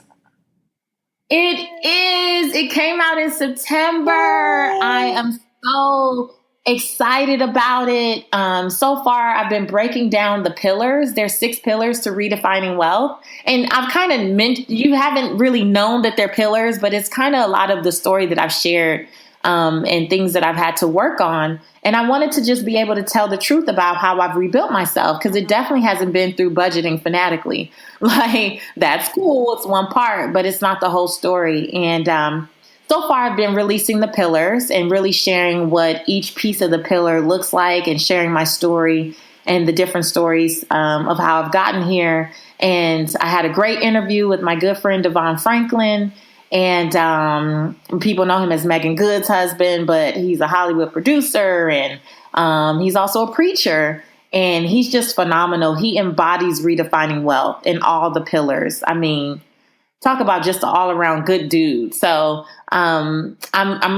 It is. It came out in September. I am so excited about it. So far, I've been breaking down the pillars. There's 6 pillars to redefining wealth. And I've kind of you haven't really known that they're pillars, but it's kind of a lot of the story that I've shared and things that I've had to work on. And I wanted to just be able to tell the truth about how I've rebuilt myself, because it definitely hasn't been through budgeting fanatically. Like, that's cool. It's one part, but it's not the whole story. And so far, I've been releasing the pillars and really sharing what each piece of the pillar looks like and sharing my story and the different stories of how I've gotten here. And I had a great interview with my good friend, Devon Franklin. And people know him as Megan Good's husband, but he's a Hollywood producer and he's also a preacher. And he's just phenomenal. He embodies redefining wealth in all the pillars. I mean, talk about just an all around good dude. So I'm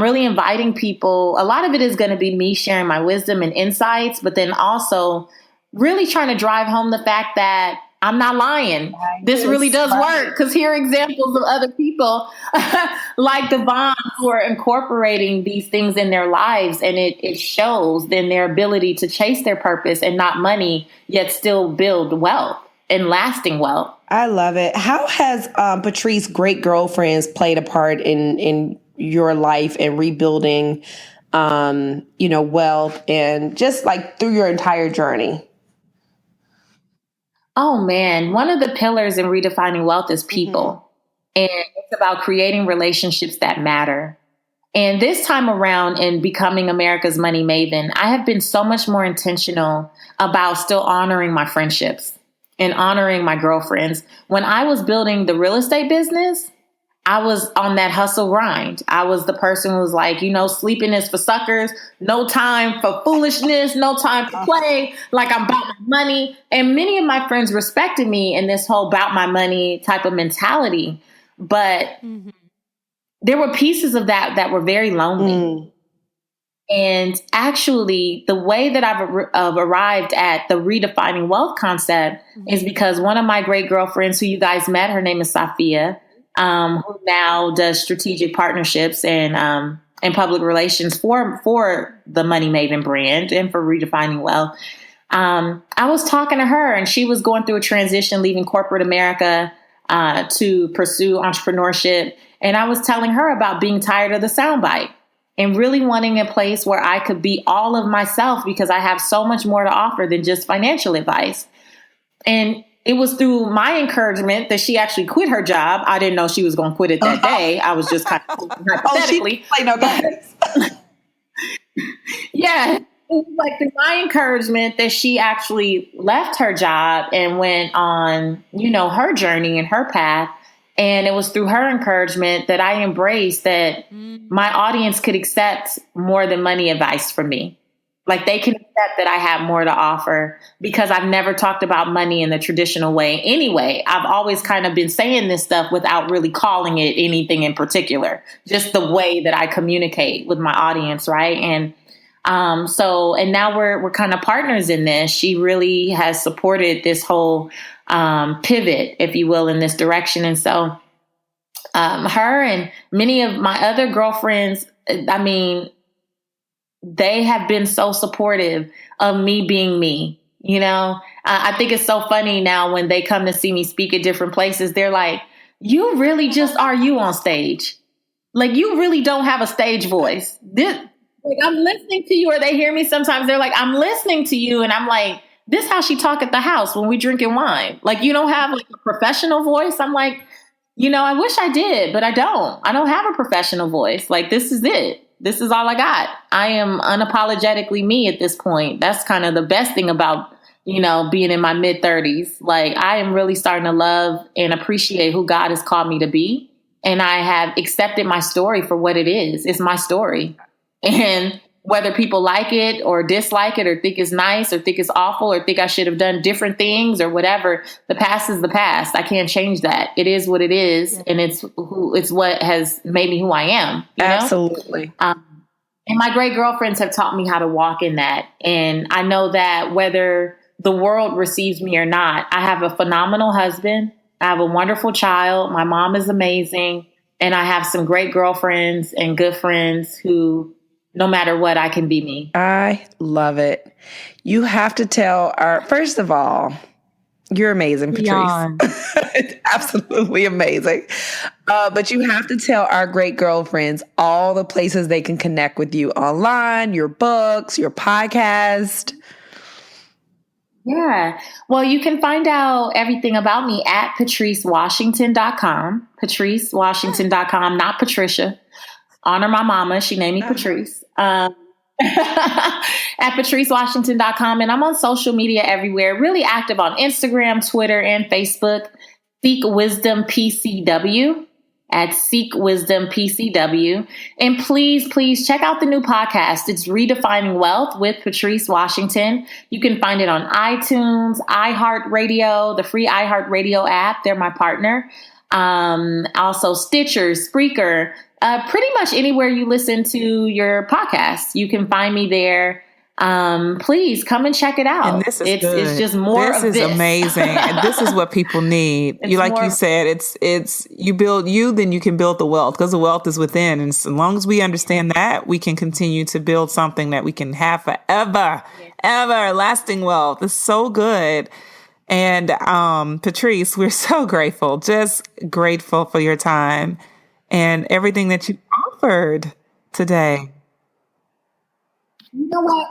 really inviting people. A lot of it is going to be me sharing my wisdom and insights, but then also really trying to drive home the fact that I'm not lying. This really does work, because here are examples of other people like Devon who are incorporating these things in their lives, and it shows in their ability to chase their purpose and not money, yet still build wealth and lasting wealth.
I love it. How has Patrice Great Girlfriends played a part in your life and rebuilding, wealth and just like through your entire journey?
Oh, man. One of the pillars in redefining wealth is people. And it's about creating relationships that matter. And this time around, in becoming America's Money Maven, I have been so much more intentional about still honoring my friendships and honoring my girlfriends. When I was building the real estate business, I was on that hustle grind. I was the person who was like, sleeping is for suckers, no time for foolishness, no time to play, like I'm about my money. And many of my friends respected me in this whole about my money type of mentality. But there were pieces of that were very lonely. And actually, the way that I've arrived at the redefining wealth concept is because one of my great girlfriends who you guys met, her name is Safia, who now does strategic partnerships and public relations for the Money Maven brand and for redefining wealth. I was talking to her, and she was going through a transition, leaving corporate America to pursue entrepreneurship. And I was telling her about being tired of the soundbite and really wanting a place where I could be all of myself, because I have so much more to offer than just financial advice. And it was through my encouragement that she actually quit her job. I didn't know she was going to quit it that day. I was just kind of hypothetically. Yeah. It was like through my encouragement that she actually left her job and went on, her journey and her path. And it was through her encouragement that I embraced that my audience could accept more than money advice from me. Like, they can accept that I have more to offer, because I've never talked about money in the traditional way anyway. I've always kind of been saying this stuff without really calling it anything in particular, just the way that I communicate with my audience, right? And and now we're kind of partners in this. She really has supported this whole pivot, if you will, in this direction. And so her and many of my other girlfriends, they have been so supportive of me being me. I think it's so funny now when they come to see me speak at different places. They're like, you really just are you on stage. Like, you really don't have a stage voice. Like, I'm listening to you, or they hear me sometimes. They're like, I'm listening to you. And I'm like, this how she talk at the house when we drinking wine. Like, you don't have like a professional voice. I'm like, I wish I did, but I don't. I don't have a professional voice. Like, this is it. This is all I got. I am unapologetically me at this point. That's kind of the best thing about, being in my mid 30s. Like, I am really starting to love and appreciate who God has called me to be. And I have accepted my story for what it is. It's my story. And whether people like it or dislike it or think it's nice or think it's awful or think I should have done different things or whatever, the past is the past. I can't change that. It is what it is. Yeah. And it's what has made me who I am.
Absolutely.
And my great girlfriends have taught me how to walk in that. And I know that whether the world receives me or not, I have a phenomenal husband. I have a wonderful child. My mom is amazing. And I have some great girlfriends and good friends who, no matter what, I can be me.
I love it. You have to tell first of all, you're amazing, Patrice. Absolutely amazing. But you have to tell our great girlfriends all the places they can connect with you online, your books, your podcast.
Yeah. Well, you can find out everything about me at patricewashington.com. patricewashington.com, not Patricia. Honor my mama. She named me Patrice. At patricewashington.com. And I'm on social media everywhere, really active on Instagram, Twitter, and Facebook. Seek Wisdom PCW at Seek Wisdom PCW. And please check out the new podcast. It's Redefining Wealth with Patrice Washington. You can find it on iTunes, iHeartRadio, the free iHeartRadio app. They're my partner. Also Stitcher, Spreaker, pretty much anywhere you listen to your podcast, you can find me there. Please come and check it out.
And this is good.
It's just more
this
of
is amazing. And this is what people need. You said, it's you build you, then you can build the wealth, because the wealth is within. And as long as we understand that, we can continue to build something that we can have forever, everlasting wealth. It's so good. And Patrice, we're so grateful, just grateful for your time and everything that you offered today.
You know what,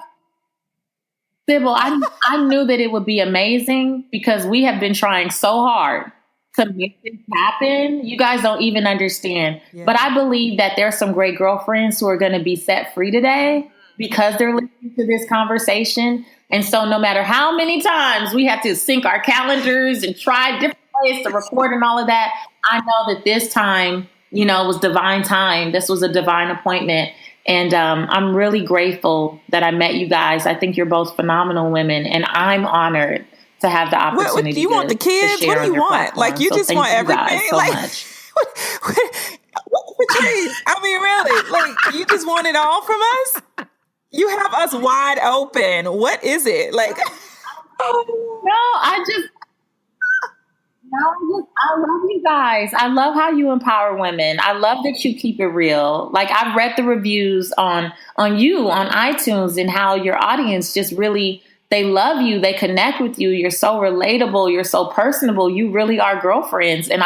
Sybil, I knew that it would be amazing because we have been trying so hard to make this happen. You guys don't even understand. Yeah. But I believe that there's some great girlfriends who are going to be set free today because they're listening to this conversation. And so no matter how many times we have to sync our calendars and try different ways to record and all of that, I know that this time, was divine time. This was a divine appointment. And I'm really grateful that I met you guys. I think you're both phenomenal women, and I'm honored to have the opportunity.
What do you want, the kids? What do you want? Like, you just want everything?
So much.
Patrice, I mean, really, like, you just want it all from us? You have us wide open. What is it? Like,
I love you guys. I love how you empower women. I love that you keep it real. Like, I've read the reviews on you on iTunes and how your audience just really, they love you. They connect with you. You're so relatable. You're so personable. You really are girlfriends. And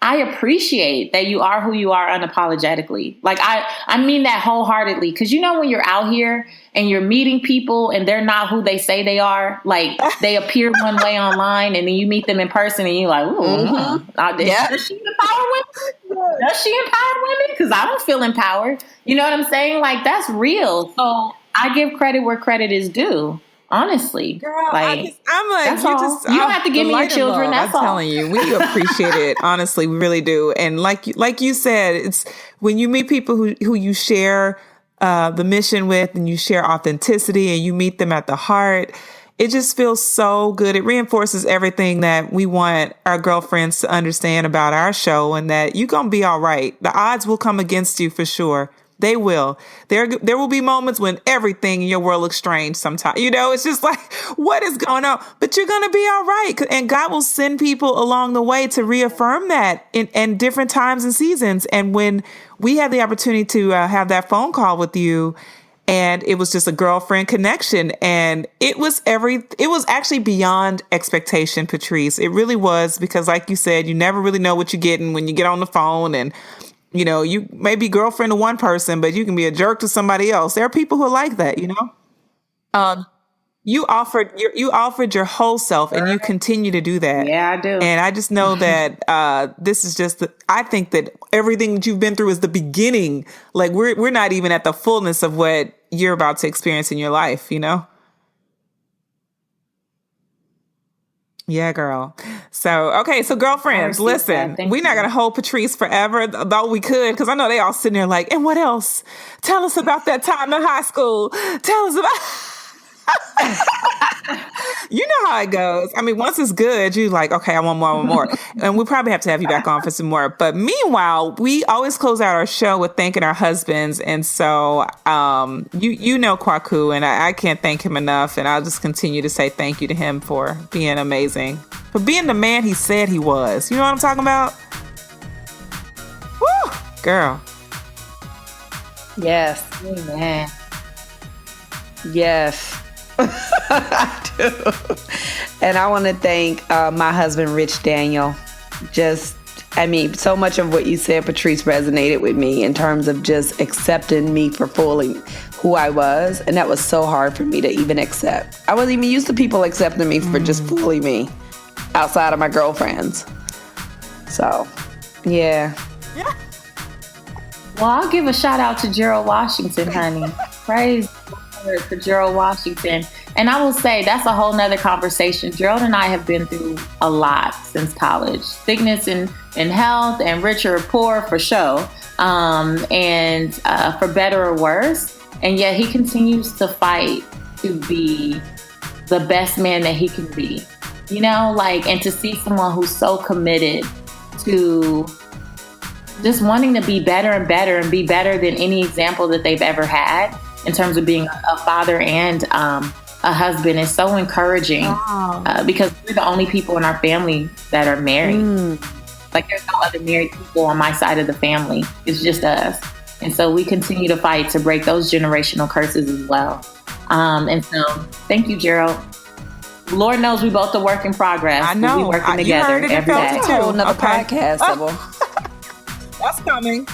I appreciate that you are who you are unapologetically. Like, I mean that wholeheartedly. Because when you're out here and you're meeting people and they're not who they say they are, like, they appear one way online and then you meet them in person and you're like, ooh, does she empower women? Does she empower women? Because I don't feel empowered. You know what I'm saying? Like, that's real. So I give credit where credit is due. Honestly,
girl,
like,
I'm like,
you don't have to give me your children. That's all.
I'm telling you, we appreciate it. Honestly, we really do. And like you said, it's when you meet people who you share the mission with, and you share authenticity, and you meet them at the heart. It just feels so good. It reinforces everything that we want our girlfriends to understand about our show, and that you're gonna be all right. The odds will come against you for sure. They will. There will be moments when everything in your world looks strange sometimes. It's just like, what is going on? But you're going to be all right. And God will send people along the way to reaffirm that in different times and seasons. And when we had the opportunity to have that phone call with you, and it was just a girlfriend connection, and it was actually beyond expectation, Patrice. It really was, because like you said, you never really know what you're getting when you get on the phone, and You know, you may be girlfriend to one person, but you can be a jerk to somebody else. There are people who are like that, you know? You offered your whole self, and you continue to do that.
Yeah, I do.
And I just know that this is just. I think that everything that you've been through is the beginning. Like we're not even at the fullness of what you're about to experience in your life. You know. Yeah, girl. So, okay. So girlfriends, listen, we're not going to hold Patrice forever, though we could, because I know they all sitting there like, and what else? Tell us about that time in high school. Tell us about... You know how it goes. I mean, once it's good, you're like, okay, I want more. And we'll probably have to have you back on for some more. But meanwhile, we always close out our show with thanking our husbands. And so, you know Kwaku, and I can't thank him enough. And I'll just continue to say thank you to him for being amazing, for being the man he said he was. You know what I'm talking about? Woo, girl.
Yes.
Amen.
Yes. I do. And I want to thank my husband, Rich Daniel. So much of what you said, Patrice, resonated with me in terms of just accepting me for fully who I was. And that was so hard for me to even accept. I wasn't even used to people accepting me for just fooling me outside of my girlfriends. So, yeah.
Well, I'll give a shout out to Gerald Washington, honey. Praise for Gerald Washington. And I will say that's a whole nother conversation. Gerald and I have been through a lot since college. Sickness and health, and rich or poor for show, and for better or worse. And yet he continues to fight to be the best man that he can be. You know, like, and to see someone who's so committed to just wanting to be better and better and be better than any example that they've ever had in terms of being a father and a husband is so encouraging. Because we're the only people in our family that are married. Like, there's no other married people on my side of the family. It's just us. And so we continue to fight to break those generational curses as well. And so thank you, Gerald. Lord knows we both a work in progress.
I know.
We working together every day.
That's a whole nother podcast.
That's coming.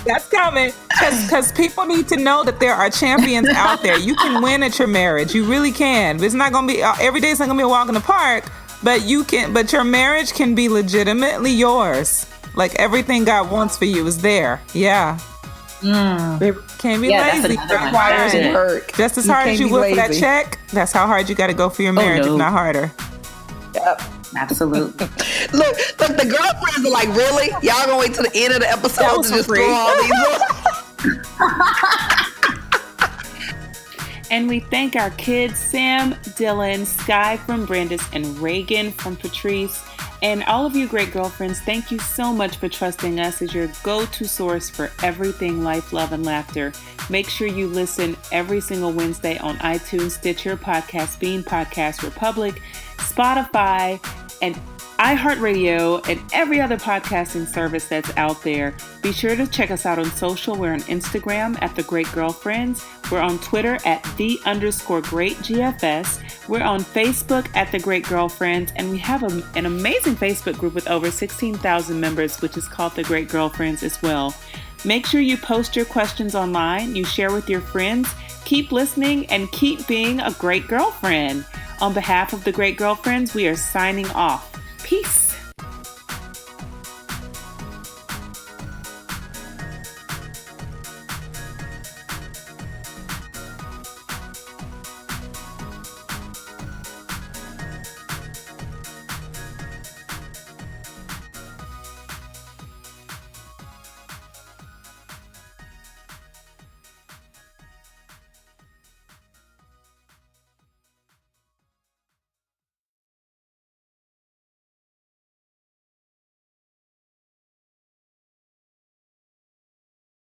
Because people need to know that there are champions out there. You can win at your marriage. You really can. It's not going to be, every day it's not going to be a walk in the park, but your marriage can be legitimately yours. Like, everything God wants for you is there. Yeah. It can't be lazy.
It requires
work.
Just as hard as you would for that check, that's how hard you got to go for your marriage, if not harder.
Yep.
Absolutely.
Look, the girlfriends are like, really? Y'all gonna wait till the end of the episode to just throw all these
And we thank our kids, Sam, Dylan, Sky from Brandis, and Reagan from Patrice. And all of you great girlfriends, thank you so much for trusting us as your go-to source for everything life, love, and laughter. Make sure you listen every single Wednesday on iTunes, Stitcher, Podcast Bean, Podcast Republic, Spotify, and iHeartRadio, and every other podcasting service that's out there. Be sure to check us out on social. We're on Instagram at The Great Girlfriends. We're on Twitter at @the_greatGFS. We're on Facebook at The Great Girlfriends, and we have an amazing Facebook group with over 16,000 members, which is called The Great Girlfriends as well. Make sure you post your questions online, you share with your friends, keep listening, and keep being a great girlfriend. On behalf of The Great Girlfriends, we are signing off. Peace.